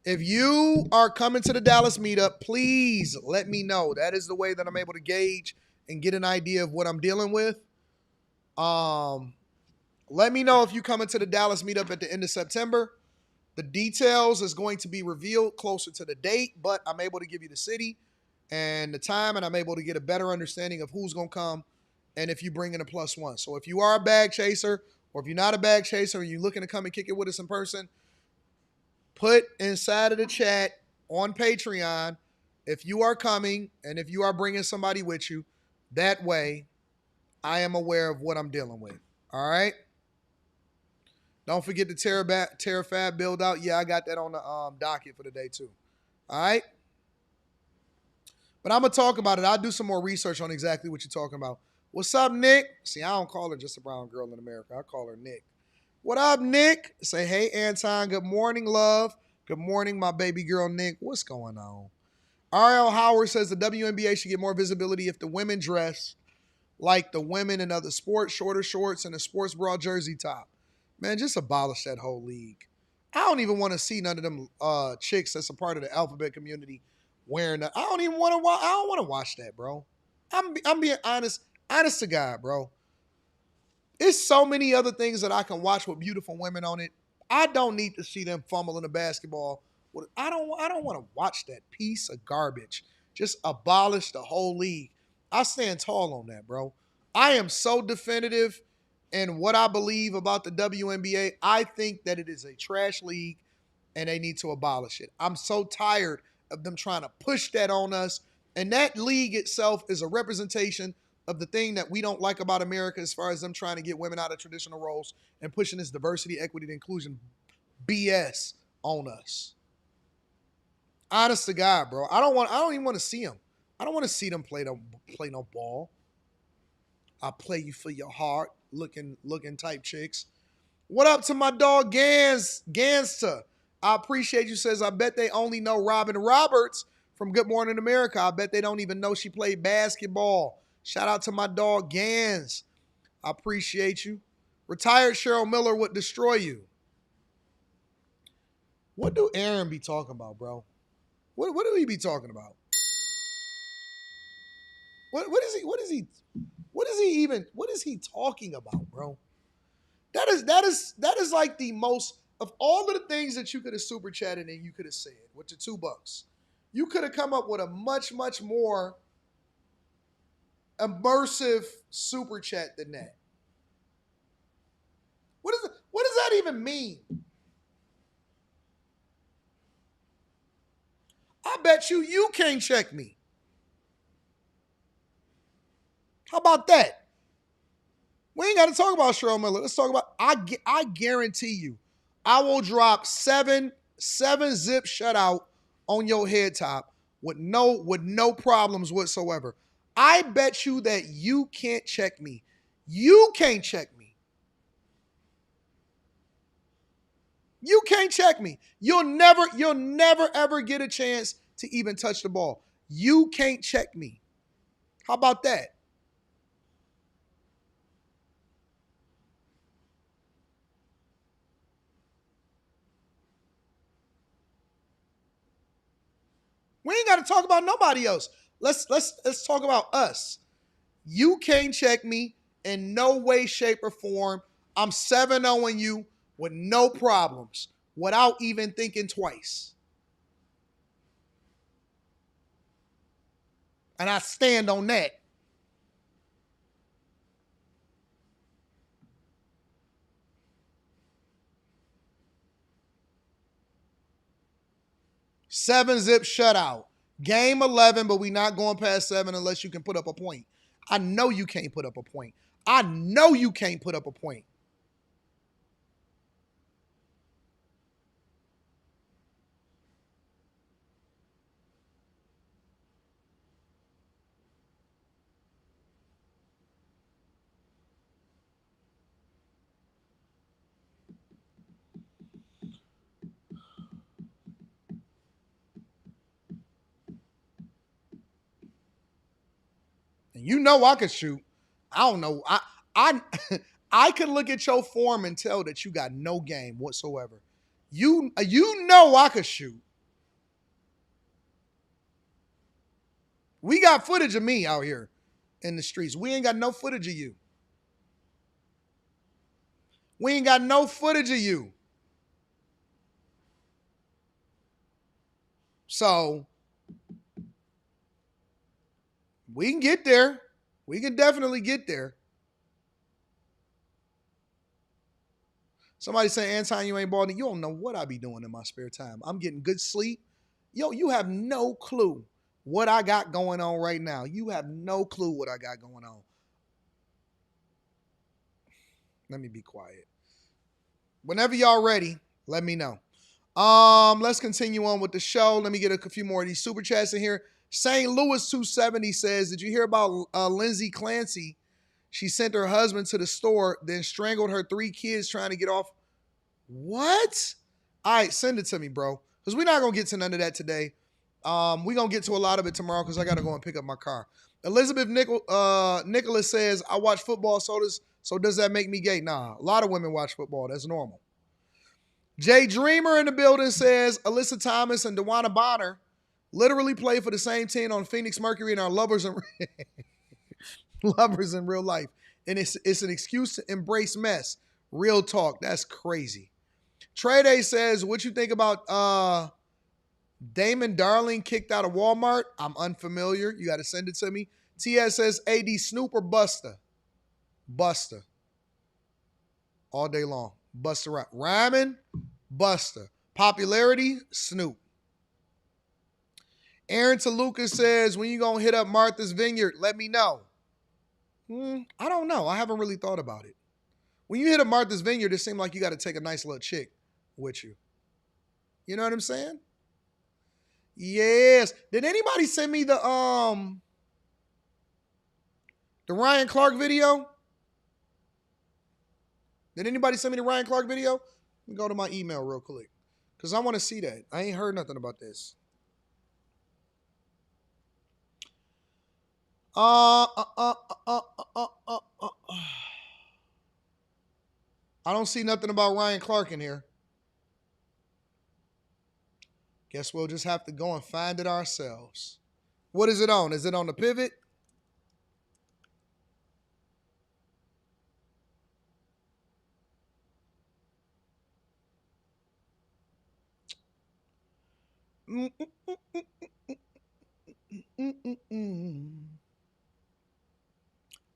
If you are coming to the Dallas meetup, please let me know. That is the way that I'm able to gauge and get an idea of what I'm dealing with. Let me know if you come into the Dallas meetup at the end of September. The details is going to be revealed closer to the date, but I'm able to give you the city and the time, and I'm able to get a better understanding of who's going to come and if you bring in a +1. So if you are a bag chaser, or if you're not a bag chaser and you're looking to come and kick it with us in person, put inside of the chat on Patreon if you are coming and if you are bringing somebody with you. That way, I am aware of what I'm dealing with. All right? Don't forget the TerraFab build out. Yeah, I got that on the docket for the day too. All right? But I'm going to talk about it. I'll do some more research on exactly what you're talking about. What's up, Nick? See, I don't call her just a brown girl in America. I call her Nick. What up, Nick? Say, hey, Anton. Good morning, love. Good morning, my baby girl, Nick. What's going on? R.L. Howard says the WNBA should get more visibility if the women dress like the women in other sports, shorter shorts and a sports bra jersey top. Man, just abolish that whole league. I don't even want to see none of them chicks that's a part of the alphabet community wearing that. I don't even want to watch. I don't want to watch that, bro. I'm being honest to God, bro. There's so many other things that I can watch with beautiful women on it. I don't need to see them fumbling the basketball. I don't want to watch that piece of garbage. Just abolish the whole league. I stand tall on that, bro. I am so definitive in what I believe about the WNBA. I think that it is a trash league and they need to abolish it. I'm so tired of them trying to push that on us. And that league itself is a representation of the thing that we don't like about America as far as them trying to get women out of traditional roles and pushing this diversity, equity, and inclusion BS on us. Honest to God, bro. I don't even want to see them. I don't want to see them play no ball. I play you for your heart, looking type chicks. What up to my dog Ganster? I appreciate you. Says, I bet they only know Robin Roberts from Good Morning America. I bet they don't even know she played basketball. Shout out to my dog Gans. I appreciate you. Retired Cheryl Miller would destroy you. What do Aaron be talking about, bro? What do he be talking about? What is he talking about, bro? That is like the most of all of the things that you could have super chatted and you could have said with the $2. You could have come up with a much, much more immersive super chat than that. What does that even mean? I bet you can't check me. How about that? We ain't got to talk about Cheryl Miller. Let's talk about, I guarantee you, I will drop seven zip shutout on your head top with no problems whatsoever. I bet you that you can't check me. You can't check me. You can't check me. You'll never ever get a chance to even touch the ball. You can't check me. How about that? We ain't got to talk about nobody else. Let's talk about us. You can't check me in no way, shape, or form. I'm 7-0 you with no problems without even thinking twice. And I stand on that. Seven-zip shutout. Game 11, but we not going past 7 unless you can put up a point. I know you can't put up a point. I know you can't put up a point. And you know I could shoot. I don't know. I I could look at your form and tell that you got no game whatsoever. You know I could shoot. We got footage of me out here in the streets. We ain't got no footage of you. We ain't got no footage of you. So we can get there. We can definitely get there. Somebody say, Anton, you ain't balling. You don't know what I be doing in my spare time. I'm getting good sleep. Yo, you have no clue what I got going on right now. You have no clue what I got going on. Let me be quiet. Whenever y'all ready, let me know. Let's continue on with the show. Let me get a few more of these super chats in here. St. Louis 270 says, did you hear about Lindsay Clancy? She sent her husband to the store, then strangled her 3 kids trying to get off. What? All right, send it to me, bro. Because we're not going to get to none of that today. We're going to get to a lot of it tomorrow because I got to go and pick up my car. Elizabeth Nicholas says, I watch football, so does that make me gay? Nah, a lot of women watch football. That's normal. Jay Dreamer in the building says, Alyssa Thomas and DeWanna Bonner literally play for the same team on Phoenix Mercury and are lovers in real life. And it's an excuse to embrace mess. Real talk. That's crazy. Trey Day says, what you think about Damon Darling kicked out of Walmart? I'm unfamiliar. You got to send it to me. TS says, AD Snoop or Busta? Busta. All day long. Busta rhyming? Busta. Popularity? Snoop. Aaron Toluca says, when you going to hit up Martha's Vineyard, let me know. I don't know. I haven't really thought about it. When you hit up Martha's Vineyard, it seems like you got to take a nice little chick with you. You know what I'm saying? Yes. Did anybody send me the Ryan Clark video? Did anybody send me the Ryan Clark video? Let me go to my email real quick. Because I want to see that. I ain't heard nothing about this. I don't see nothing about Ryan Clark in here. Guess we'll just have to go and find it ourselves. What is it on? Is it on the Pivot?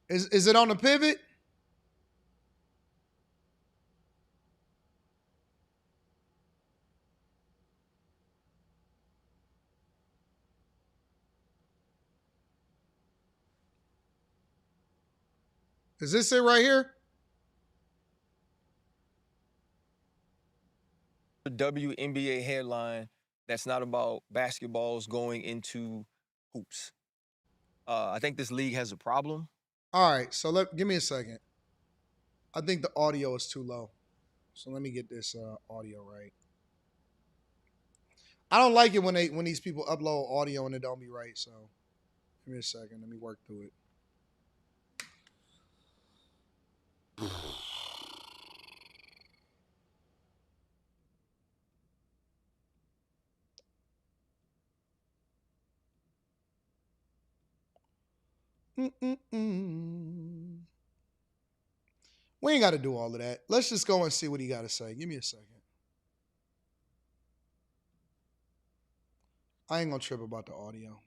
Is it on the Pivot? Is this it right here? The WNBA headline that's not about basketballs going into hoops. I think this league has a problem. All right, so give me a second. I think the audio is too low. So let me get this audio right. I don't like it when these people upload audio and it don't be right. So give me a second. Let me work through it. Mm-mm-mm. We ain't got to do all of that. Let's just go and see what he got to say. Give me a second. I ain't going to trip about the audio.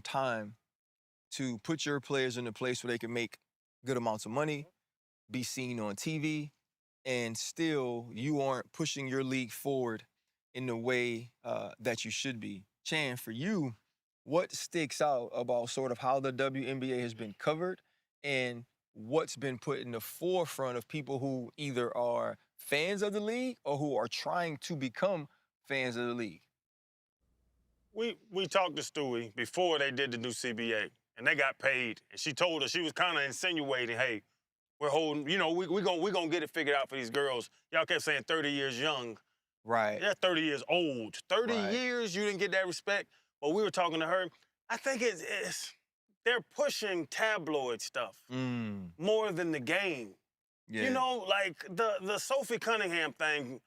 Time to put your players in a place where they can make good amounts of money, be seen on TV, and still you aren't pushing your league forward in the way that you should be. Chan, for you, what sticks out about sort of how the WNBA has been covered and what's been put in the forefront of people who either are fans of the league or who are trying to become fans of the league? We talked to Stewie before they did the new CBA, and they got paid. And she told us, she was kind of insinuating, hey, we're holding, you know, we're gonna get it figured out for these girls. Y'all kept saying 30 years young. Right. They're 30 years old. 30 years, you didn't get that respect. But we were talking to her. I think they're pushing tabloid stuff more than the game. Yeah. You know, like the Sophie Cunningham thing,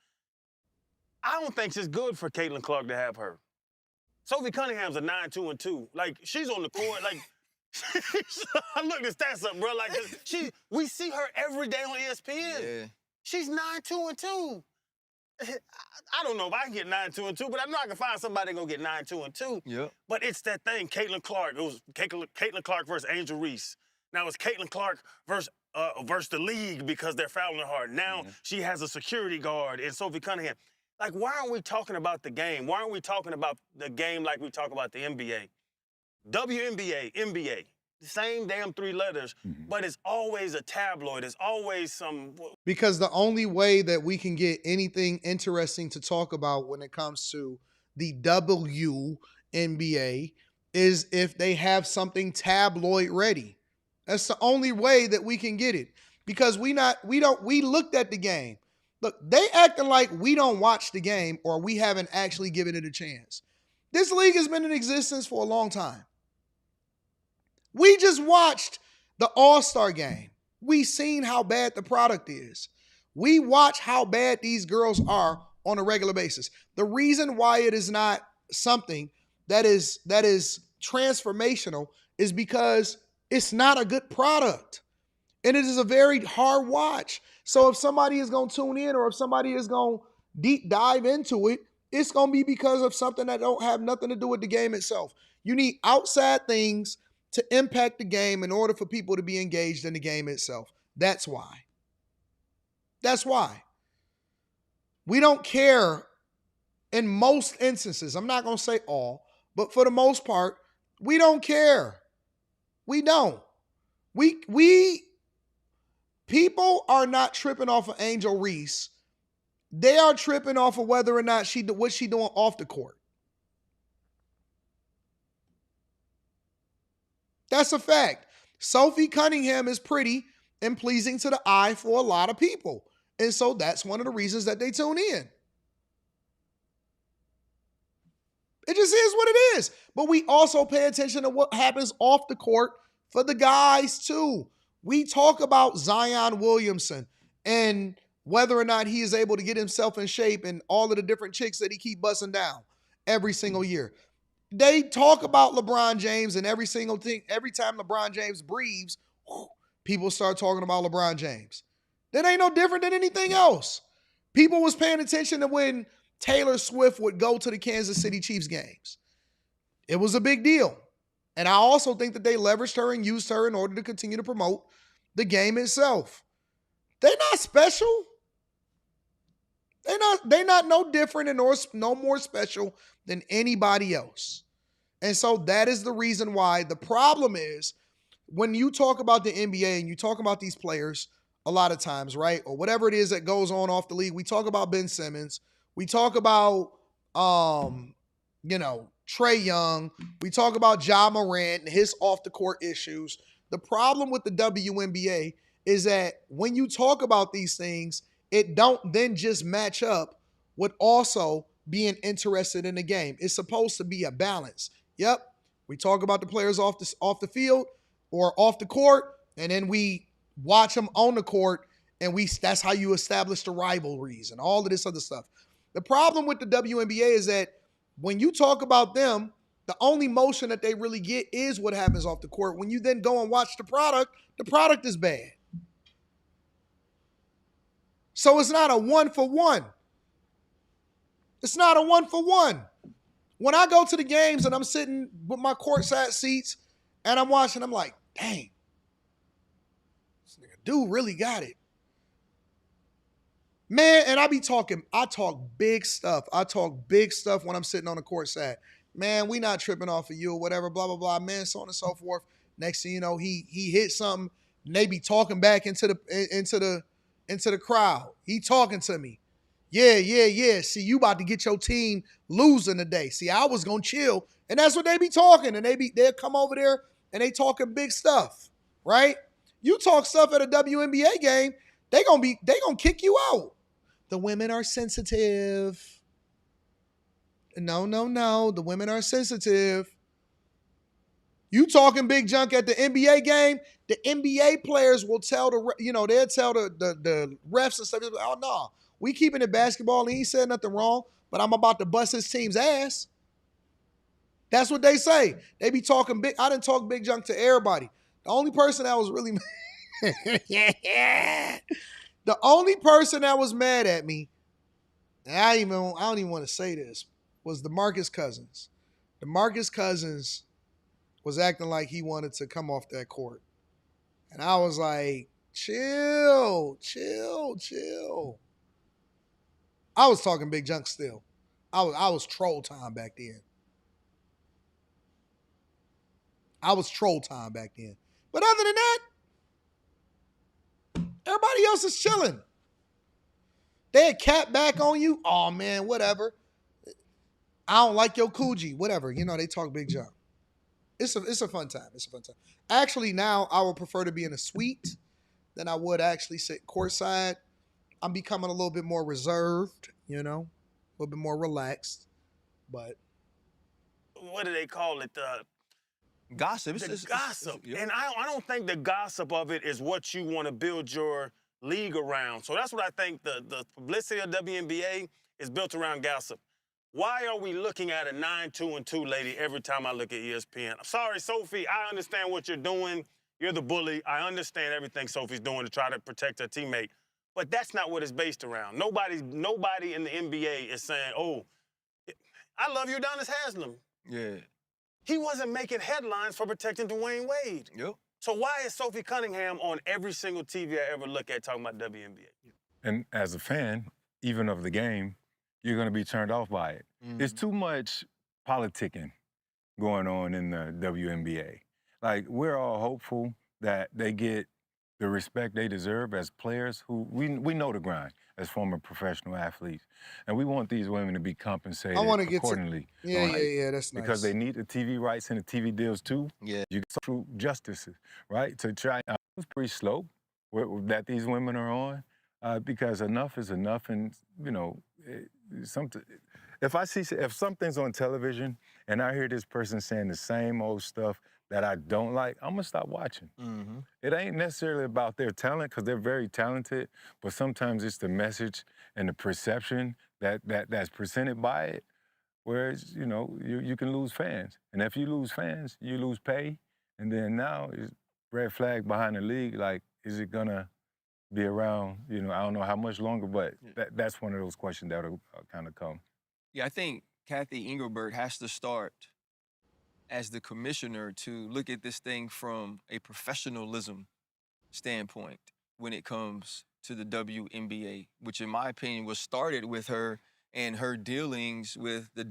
I don't think it's good for Caitlin Clark to have her. Sophie Cunningham's a 9-2-2. Like, she's on the court, like, I looked at stats up, bro. Like, we see her every day on ESPN. Yeah. She's 9-2-2. I don't know if I can get 9-2-2, but I know I can find somebody gonna get 9-2-2. Yeah. But it's that thing, Caitlin Clark. It was Caitlin Clark versus Angel Reese. Now it's Caitlin Clark versus the league because they're fouling her hard. Now she has a security guard in Sophie Cunningham. Like, why aren't we talking about the game? Why aren't we talking about the game like we talk about the NBA? WNBA, NBA, the same damn three letters, but it's always a tabloid. It's always some... Because the only way that we can get anything interesting to talk about when it comes to the WNBA is if they have something tabloid ready. That's the only way that we can get it. Because we looked at the game. Look, they acting like we don't watch the game or we haven't actually given it a chance. This league has been in existence for a long time. We just watched the All-Star game. We seen how bad the product is. We watch how bad these girls are on a regular basis. The reason why it is not something that is transformational is because it's not a good product. And it is a very hard watch. So if somebody is going to tune in or if somebody is going to deep dive into it, it's going to be because of something that don't have nothing to do with the game itself. You need outside things to impact the game in order for people to be engaged in the game itself. That's why. That's why. We don't care in most instances. I'm not going to say all, but for the most part, we don't care. We don't. People are not tripping off of Angel Reese. They are tripping off of whether or not what she doing off the court. That's a fact. Sophie Cunningham is pretty and pleasing to the eye for a lot of people. And so that's one of the reasons that they tune in. It just is what it is. But we also pay attention to what happens off the court for the guys too. We talk about Zion Williamson and whether or not he is able to get himself in shape and all of the different chicks that he keep busting down every single year. They talk about LeBron James and every single thing. Every time LeBron James breathes, people start talking about LeBron James. That ain't no different than anything else. People was paying attention to when Taylor Swift would go to the Kansas City Chiefs games. It was a big deal. And I also think that they leveraged her and used her in order to continue to promote the game itself. They're not special. They're not no different and no more special than anybody else. And so that is the reason why the problem is when you talk about the NBA and you talk about these players a lot of times, right? Or whatever it is that goes on off the league. We talk about Ben Simmons. We talk about, Trae Young. We talk about Ja Morant and his off the court issues. The problem with the WNBA is that when you talk about these things, it don't then just match up with also being interested in the game. It's supposed to be a balance. Yep, We talk about the players off the field or off the court, and then we watch them on the court, and that's how you establish the rivalries and all of this other stuff. The problem with the WNBA is that when you talk about them, the only motion that they really get is what happens off the court. When you then go and watch the product is bad. So it's not a 1-for-1. It's not a 1-for-1. When I go to the games and I'm sitting with my courtside seats and I'm watching, I'm like, dang, this nigga dude really got it. Man, and I talk big stuff. I talk big stuff when I'm sitting on the courtside. Man, we not tripping off of you or whatever, blah, blah, blah, man, so on and so forth. Next thing you know, he hit something, and they be talking back into the crowd. He talking to me. Yeah. See, you about to get your team losing today. See, I was gonna chill. And that's what they be talking. And they'll come over there and they talking big stuff, right? You talk stuff at a WNBA game, they gonna kick you out. The women are sensitive. No. The women are sensitive. You talking big junk at the NBA game, the NBA players will tell they'll tell the refs and stuff, oh no, we keeping it basketball and he said nothing wrong, but I'm about to bust his team's ass. That's what they say. They be talking big. I didn't talk big junk to everybody. The only person that was really the only person that was mad at me, and I don't even want to say this, was DeMarcus Cousins. DeMarcus Cousins was acting like he wanted to come off that court. And I was like, chill. I was talking big junk still. I was troll time back then. But other than that, everybody else is chilling. They had cap back on you. Oh, man, whatever. I don't like your Coogee. Whatever. They talk big junk. It's a fun time. Actually, now I would prefer to be in a suite than I would actually sit courtside. I'm becoming a little bit more reserved, a little bit more relaxed. But what do they call it? Gossip. Gossip. And I don't think the gossip of it is what you want to build your league around. So that's what I think the publicity of WNBA is built around gossip. Why are we looking at a 9-2-2 lady every time I look at ESPN? I'm sorry, Sophie, I understand what you're doing. You're the bully. I understand everything Sophie's doing to try to protect her teammate. But that's not what it's based around. Nobody in the NBA is saying, oh, I love Udonis Haslem. Yeah. He wasn't making headlines for protecting Dwayne Wade. Yep. So why is Sophie Cunningham on every single TV I ever look at talking about WNBA? And as a fan, even of the game, you're going to be turned off by it. Mm-hmm. There's too much politicking going on in the WNBA. Like, we're all hopeful that they get the respect they deserve as players who we know the grind as former professional athletes. And we want these women to be compensated accordingly. Yeah, that's nice. Because they need the TV rights and the TV deals too. Yeah. You get social justices, right? To try, it's pretty slow that these women are on because enough is enough. And, if something's on television and I hear this person saying the same old stuff that I don't like, I'm gonna stop watching. Mm-hmm. It ain't necessarily about their talent, because they're very talented, but sometimes it's the message and the perception that's presented by it, whereas, you can lose fans. And if you lose fans, you lose pay, and then now it's red flag behind the league, like, is it gonna be around, I don't know how much longer, but that's one of those questions that'll kind of come. Yeah, I think Kathy Engelbert has to start as the commissioner to look at this thing from a professionalism standpoint when it comes to the WNBA, which in my opinion was started with her and her dealings with the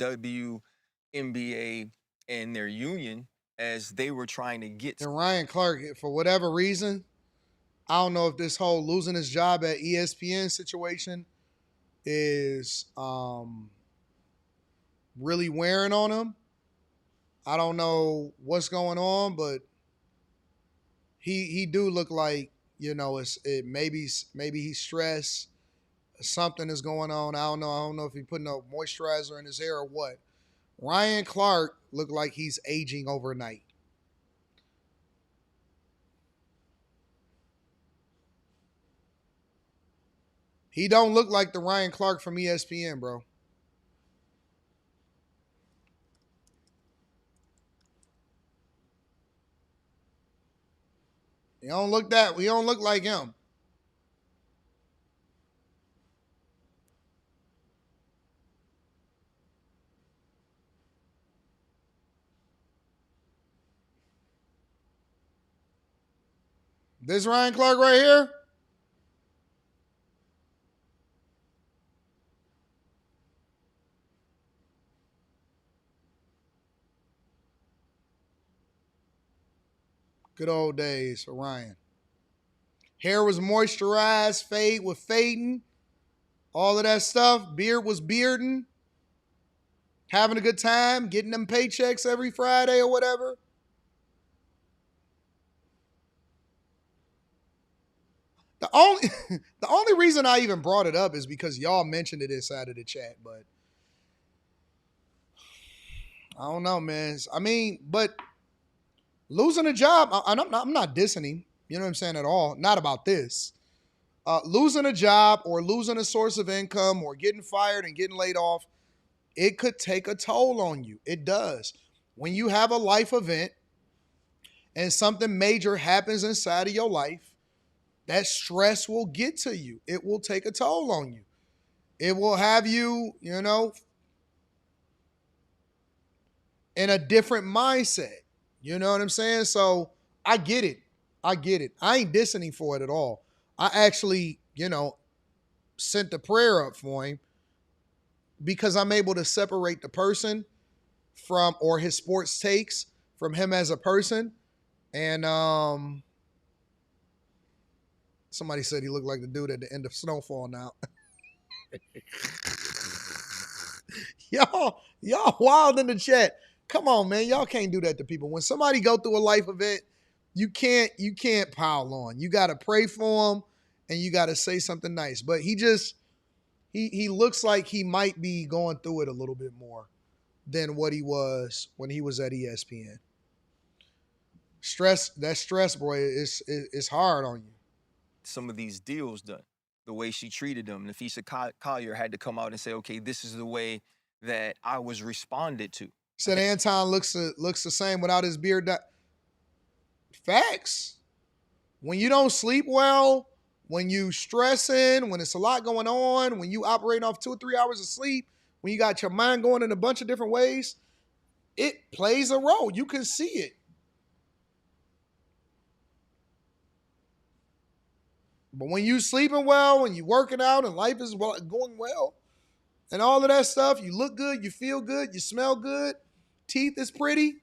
WNBA and their union as they were trying to get. And Ryan Clark, for whatever reason, I don't know if this whole losing his job at ESPN situation is really wearing on him. I don't know what's going on, but he do look like, maybe he's stressed. Something is going on. I don't know if he's putting up moisturizer in his hair or what. Ryan Clark look like he's aging overnight. He don't look like the Ryan Clark from ESPN, bro. He don't look like him. This Ryan Clark right here? Good old days for Ryan. Hair was moisturized, fade was fading, all of that stuff. Beard was bearding, having a good time, getting them paychecks every Friday or whatever. The only reason I even brought it up is because y'all mentioned it inside of the chat, but I don't know, man. I mean, but losing a job, I'm not dissing him, you know what I'm saying, at all. Not about this. Losing a job or losing a source of income or getting fired and getting laid off, it could take a toll on you. It does. When you have a life event and something major happens inside of your life, that stress will get to you. It will take a toll on you. It will have you, in a different mindset. You know what I'm saying? So I get it. I ain't dissing him for it at all. I actually, sent the prayer up for him because I'm able to separate the person from, or his sports takes from him as a person. And somebody said he looked like the dude at the end of Snowfall now. Y'all wild in the chat. Come on, man. Y'all can't do that to people. When somebody go through a life event, you can't pile on. You got to pray for them and you got to say something nice. But he looks like he might be going through it a little bit more than what he was when he was at ESPN. That stress, boy, is hard on you. Some of these deals done, the way she treated them. Nafisa Collier had to come out and say, okay, this is the way that I was responded to. Said Anton looks the same without his beard. Facts. When you don't sleep well, when you stressing, when it's a lot going on, when you operate off 2 or 3 hours of sleep, when you got your mind going in a bunch of different ways, it plays a role. You can see it. But when you sleeping well, when you working out and life is going well and all of that stuff, you look good, you feel good, you smell good, teeth is pretty,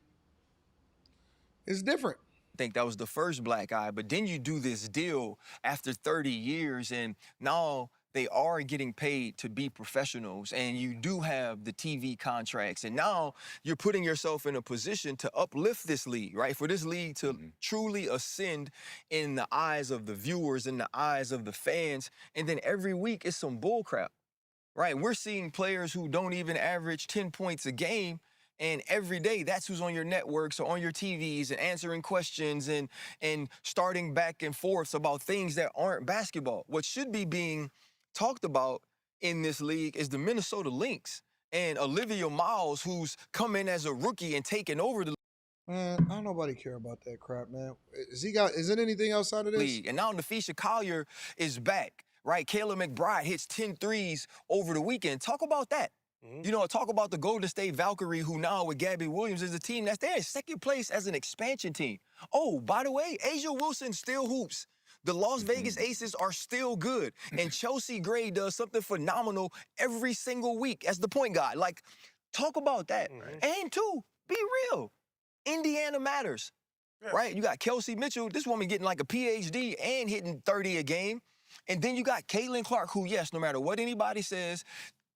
it's different. I think that was the first black eye, but then you do this deal after 30 years and now they are getting paid to be professionals and you do have the TV contracts and now you're putting yourself in a position to uplift this league, right? For this league to truly ascend in the eyes of the viewers, in the eyes of the fans, and then every week it's some bull crap, right? We're seeing players who don't even average 10 points a game. And every day, that's who's on your networks or on your TVs and answering questions and starting back and forth about things that aren't basketball. What should be being talked about in this league is the Minnesota Lynx and Olivia Miles, who's come in as a rookie and taken over the Man, I don't nobody care about that crap, man. Is it anything outside of this? League. And now Nafisa Collier is back, right? Kayla McBride hits 10 threes over the weekend. Talk about that. Talk about the Golden State Valkyrie, who now with Gabby Williams is a team that's there in second place as an expansion team. Oh, by the way, Asia Wilson still hoops. The Las Vegas Aces are still good. And Chelsea Gray does something phenomenal every single week as the point guard. Like, talk about that. And two, be real. Indiana matters, right? You got Kelsey Mitchell, this woman getting like a PhD and hitting 30 a game. And then you got Caitlin Clark, who, yes, no matter what anybody says,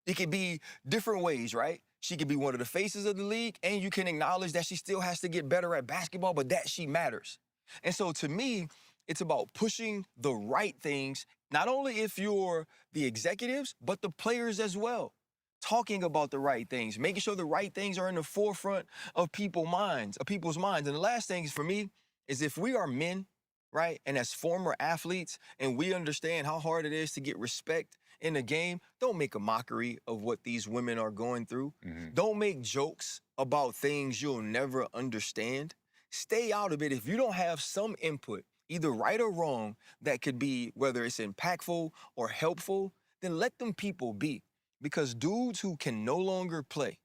it could be different ways, right? She could be one of the faces of the league, and you can acknowledge that she still has to get better at basketball, but that she matters. And so to me, it's about pushing the right things, not only if you're the executives, but the players as well. talking about the right things, making sure the right things are in the forefront of people's minds. And the last thing for me is if we are men, right, and as former athletes, and we understand how hard it is to get respect in the game, don't make a mockery of what these women are going through. Don't make jokes about things you'll never understand. Stay out of it. If you don't have some input, either right or wrong, that could be, whether it's impactful or helpful, then let them people be. Because dudes who can no longer play,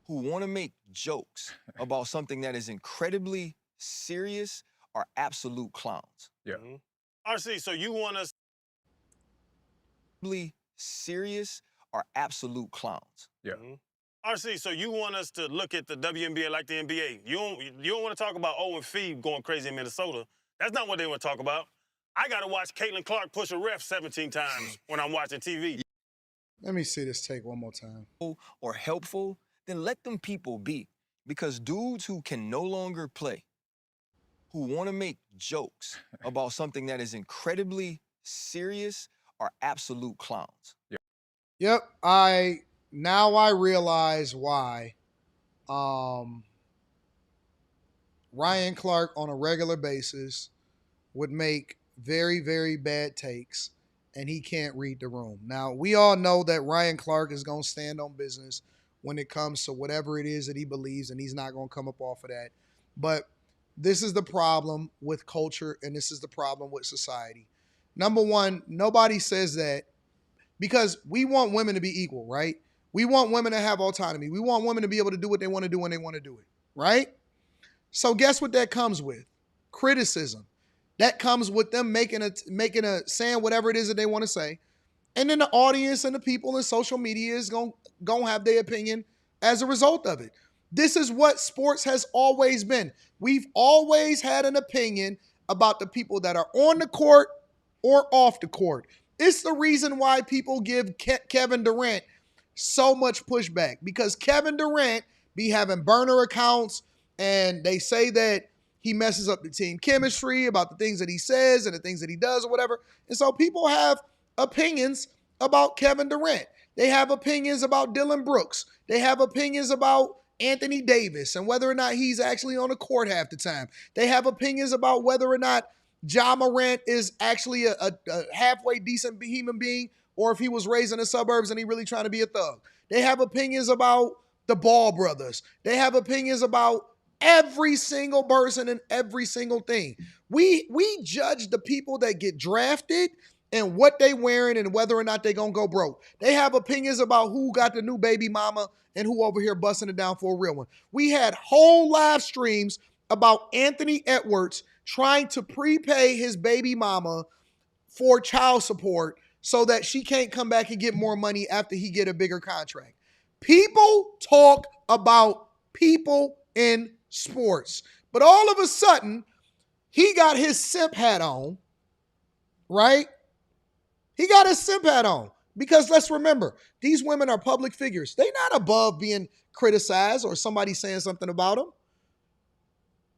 who want to make jokes about something that is incredibly serious, are absolute clowns. Yeah. RC, so you want us serious are absolute clowns. Yeah. RC, so you want us to look at the WNBA like the NBA. You don't want to talk about Owen Fee going crazy in Minnesota. That's not what they want to talk about. I got to watch Caitlin Clark push a ref 17 times when I'm watching TV. Let me see this take one more time. Or helpful, then let them people be. Because dudes who can no longer play, who want to make jokes about something that is incredibly serious, are absolute clowns. Yeah. Yep, now I realize why Ryan Clark on a regular basis would make very, very bad takes, and he can't read the room. Now, we all know that Ryan Clark is going to stand on business when it comes to whatever it is that he believes, and he's not going to come up off of that. But this is the problem with culture, and this is the problem with society. Number one, nobody says that because we want women to be equal, right? We want women to have autonomy. We want women to be able to do what they want to do when they want to do it, right? So guess what that comes with? Criticism. That comes with them saying whatever it is that they want to say. And then the audience and the people in social media is going to have their opinion as a result of it. This is what sports has always been. We've always had an opinion about the people that are on the court or off the court. It's the reason why people give Kevin Durant so much pushback, because Kevin Durant be having burner accounts, and they say that he messes up the team chemistry about the things that he says and the things that he does or whatever. And so people have opinions about Kevin Durant. They have opinions about Dylan Brooks. They have opinions about Anthony Davis and whether or not he's actually on the court half the time. They have opinions about whether or not Ja Morant is actually a halfway decent human being, or if he was raised in the suburbs and he really trying to be a thug. They have opinions about the Ball brothers. They have opinions about every single person and every single thing. We judge the people that get drafted and what they wearing and whether or not they gonna go broke. They have opinions about who got the new baby mama and who over here busting it down for a real one. We had whole live streams about Anthony Edwards trying to prepay his baby mama for child support so that she can't come back and get more money after he get a bigger contract. People talk about people in sports, but all of a sudden, he got his simp hat on, right? He got his simp hat on because let's remember, these women are public figures. They're not above being criticized or somebody saying something about them.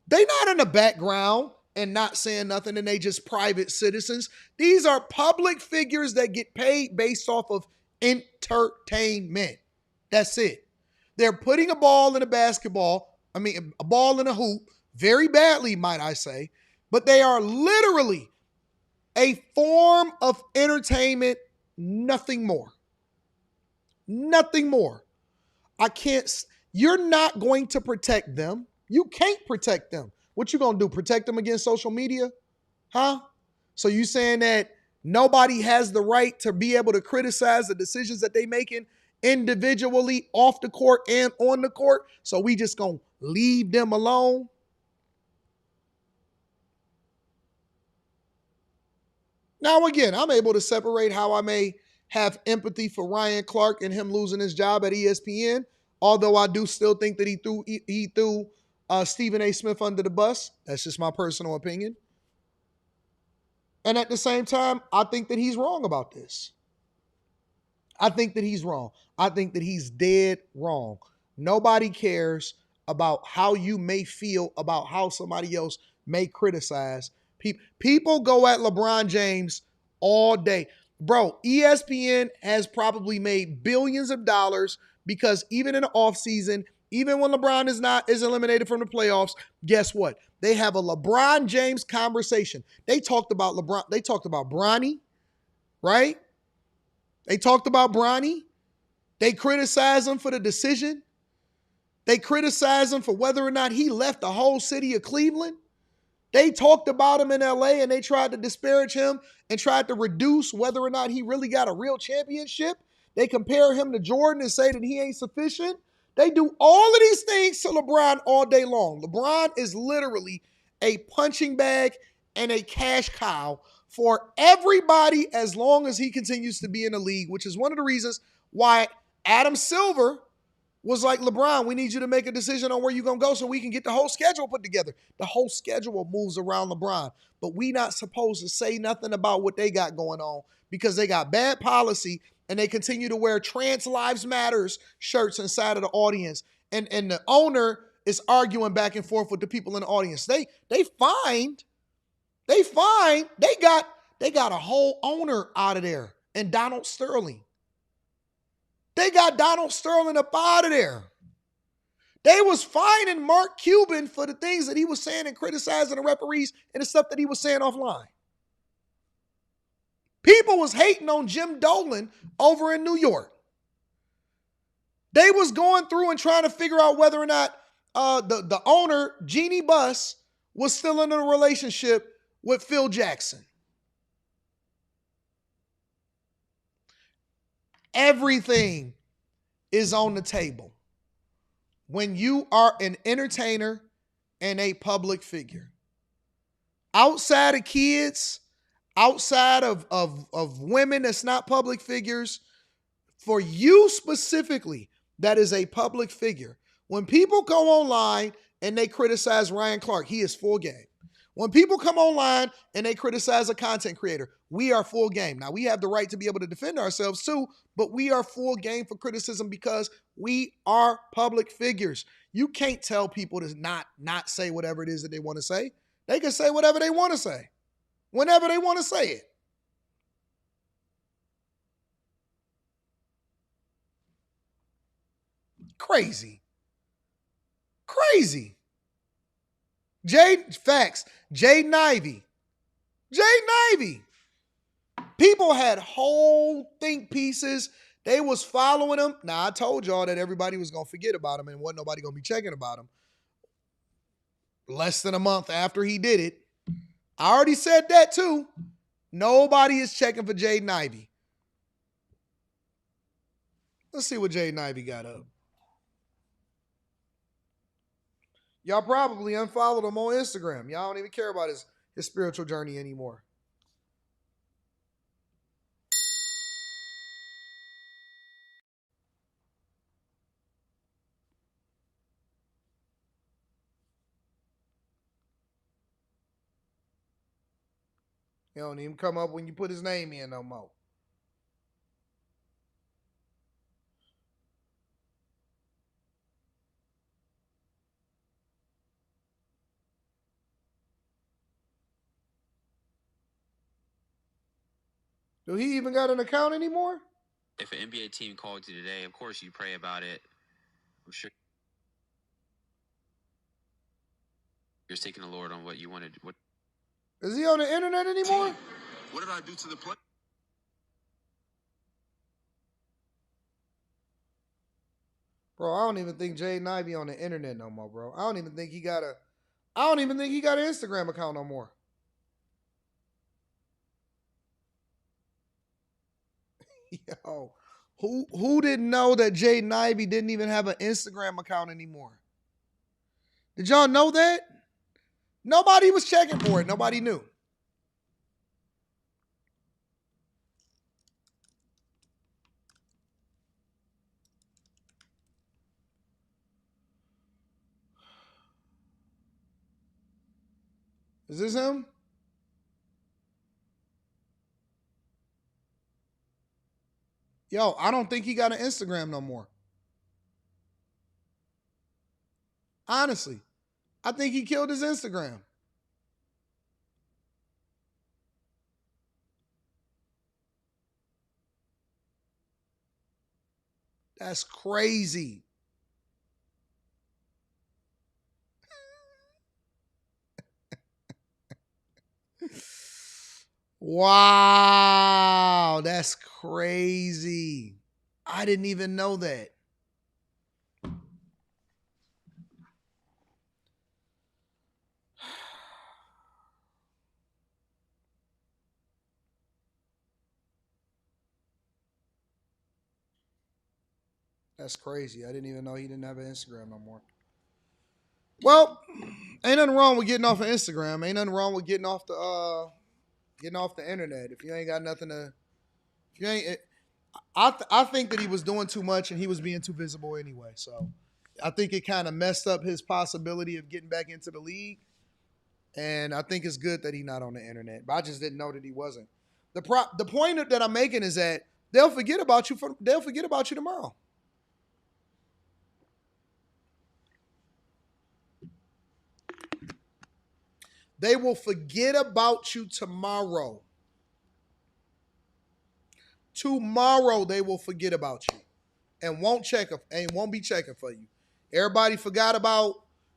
They're not in the background and not saying nothing, and they just private citizens. These are public figures that get paid based off of entertainment. That's it. They're putting a ball in a a ball in a hoop, very badly, might I say, but they are literally a form of entertainment, nothing more. Nothing more. You're not going to protect them. You can't protect them. What you gonna do? Protect them against social media? Huh? So you saying that nobody has the right to be able to criticize the decisions that they making individually off the court and on the court? So we just gonna leave them alone? Now again, I'm able to separate how I may have empathy for Ryan Clark and him losing his job at ESPN, although I do still think that he threw Stephen A. Smith under the bus. That's just my personal opinion. And at the same time, I think that he's wrong about this. I think that he's wrong. I think that he's dead wrong. Nobody cares about how you may feel about how somebody else may criticize. People go at LeBron James all day. Bro, ESPN has probably made billions of dollars because even in the offseason, even when LeBron is eliminated from the playoffs, guess what? They have a LeBron James conversation. They talked about LeBron. They talked about Bronny, right? They talked about Bronny. They criticized him for the decision. They criticized him for whether or not he left the whole city of Cleveland. They talked about him in LA and they tried to disparage him and tried to reduce whether or not he really got a real championship. They compare him to Jordan and say that he ain't sufficient. They do all of these things to LeBron all day long. LeBron is literally a punching bag and a cash cow for everybody as long as he continues to be in the league, which is one of the reasons why Adam Silver was like, LeBron, we need you to make a decision on where you're going to go so we can get the whole schedule put together. The whole schedule moves around LeBron, but we not supposed to say nothing about what they got going on because they got bad policy and they continue to wear Trans Lives Matters shirts inside of the audience. And the owner is arguing back and forth with the people in the audience. They got a whole owner out of there and Donald Sterling. They got Donald Sterling up out of there. They was fining Mark Cuban for the things that he was saying and criticizing the referees and the stuff that he was saying offline. People was hating on Jim Dolan over in New York. They was going through and trying to figure out whether or not the owner, Jeannie Buss, was still in a relationship with Phil Jackson. Everything is on the table when you are an entertainer and a public figure. Outside of kids, outside of women that's not public figures, for you specifically, that is a public figure. When people go online and they criticize Ryan Clark, he is full game. When people come online and they criticize a content creator, we are full game. Now, we have the right to be able to defend ourselves too, but we are full game for criticism because we are public figures. You can't tell people to not say whatever it is that they want to say. They can say whatever they want to say, whenever they want to say it. Crazy. Jaden Ivey. People had whole think pieces. They was following him. Now, I told y'all that everybody was going to forget about him and wasn't nobody going to be checking about him. Less than a month after he did it. I already said that too. Nobody is checking for Jaden Ivey. Let's see what Jaden Ivey got up. Y'all probably unfollowed him on Instagram. Y'all don't even care about his spiritual journey anymore. He don't even come up when you put his name in no more. Do he even got an account anymore? If an NBA team called you today, of course you pray about it. I'm sure you're seeking the Lord on what you wanted. What is he on the internet anymore? What did I do to the play? Bro, I don't even think Jaden Ivey on the internet no more, bro. I don't even think he got an Instagram account no more. Yo, who didn't know that Jaden Ivey didn't even have an Instagram account anymore? Did y'all know that? Nobody was checking for it. Nobody knew. Is this him? Yo, I don't think he got an Instagram no more. Honestly, I think he killed his Instagram. That's crazy. Wow, that's crazy. I didn't even know that. That's crazy. I didn't even know he didn't have an Instagram no more. Well, ain't nothing wrong with getting off of Instagram. Ain't nothing wrong with getting off the internet. If you ain't got nothing to, if you ain't, I think that he was doing too much and he was being too visible anyway. So I think it kind of messed up his possibility of getting back into the league. And I think it's good that he's not on the internet. But I just didn't know that he wasn't. The point that I'm making is that they'll forget about you tomorrow. They will forget about you tomorrow. Tomorrow they will forget about you and won't be checking for you. Everybody forgot about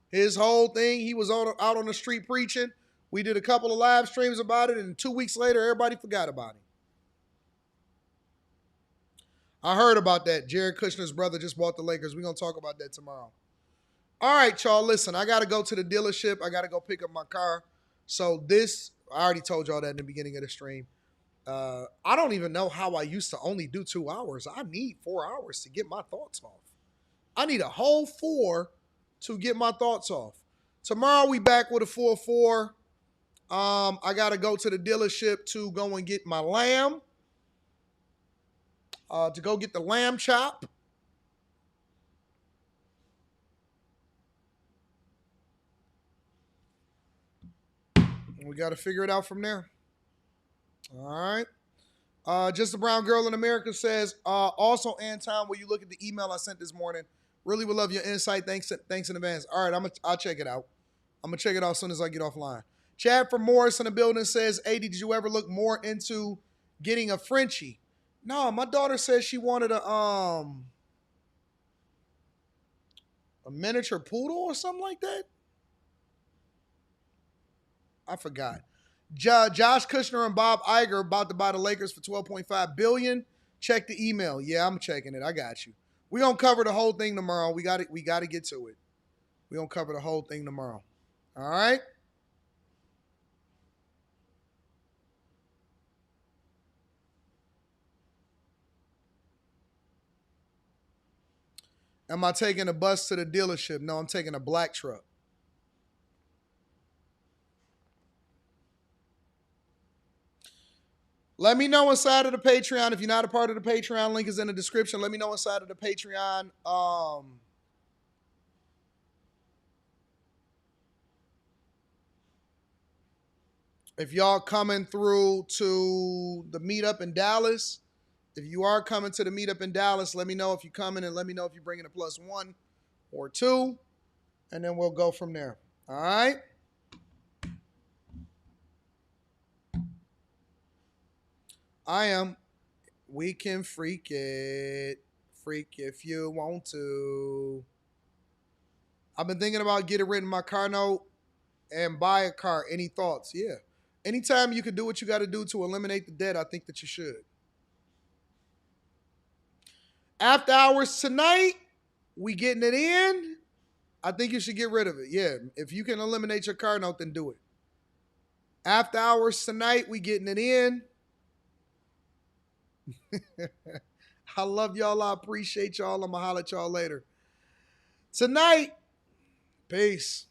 his whole thing. He was out on the street preaching. We did a couple of live streams about it, and 2 weeks later, everybody forgot about him. I heard about that. Jared Kushner's brother just bought the Lakers. We're going to talk about that tomorrow. All right, y'all, listen, I got to go to the dealership. I got to go pick up my car. So I already told y'all that in the beginning of the stream. I don't even know how I used to only do 2 hours. I need 4 hours to get my thoughts off. I need a whole 4 to get my thoughts off. Tomorrow we back with a full 4. I got to go to the dealership to go and get my lamb. To go get the lamb chop. We got to figure it out from there. All right. Just a Brown Girl in America says, also, Anton, will you look at the email I sent this morning? Really would love your insight. Thanks in advance. All right, I'll check it out. I'm going to check it out as soon as I get offline. Chad from Morris in the building says, AD, did you ever look more into getting a Frenchie? No, my daughter says she wanted a miniature poodle or something like that. I forgot. Josh Kushner and Bob Iger about to buy the Lakers for $12.5 billion. Check the email. Yeah, I'm checking it. I got you. We're going to cover the whole thing tomorrow. We got to get to it. We're going to cover the whole thing tomorrow. All right? Am I taking a bus to the dealership? No, I'm taking a black truck. Let me know inside of the Patreon. If you're not a part of the Patreon, link is in the description. Let me know inside of the Patreon. If y'all coming through to the meetup in Dallas, if you are coming to the meetup in Dallas, let me know if you're coming and let me know if you're bringing a +1 or 2, and then we'll go from there. All right? I am. We can freak it. Freak if you want to. I've been thinking about getting rid of my car note and buy a car. Any thoughts? Yeah. Anytime you can do what you got to do to eliminate the debt, I think that you should. After hours tonight, we getting it in. I think you should get rid of it. Yeah. If you can eliminate your car note, then do it. After hours tonight, we getting it in. I love y'all. I appreciate y'all. I'm going to holler at y'all later. Tonight, peace.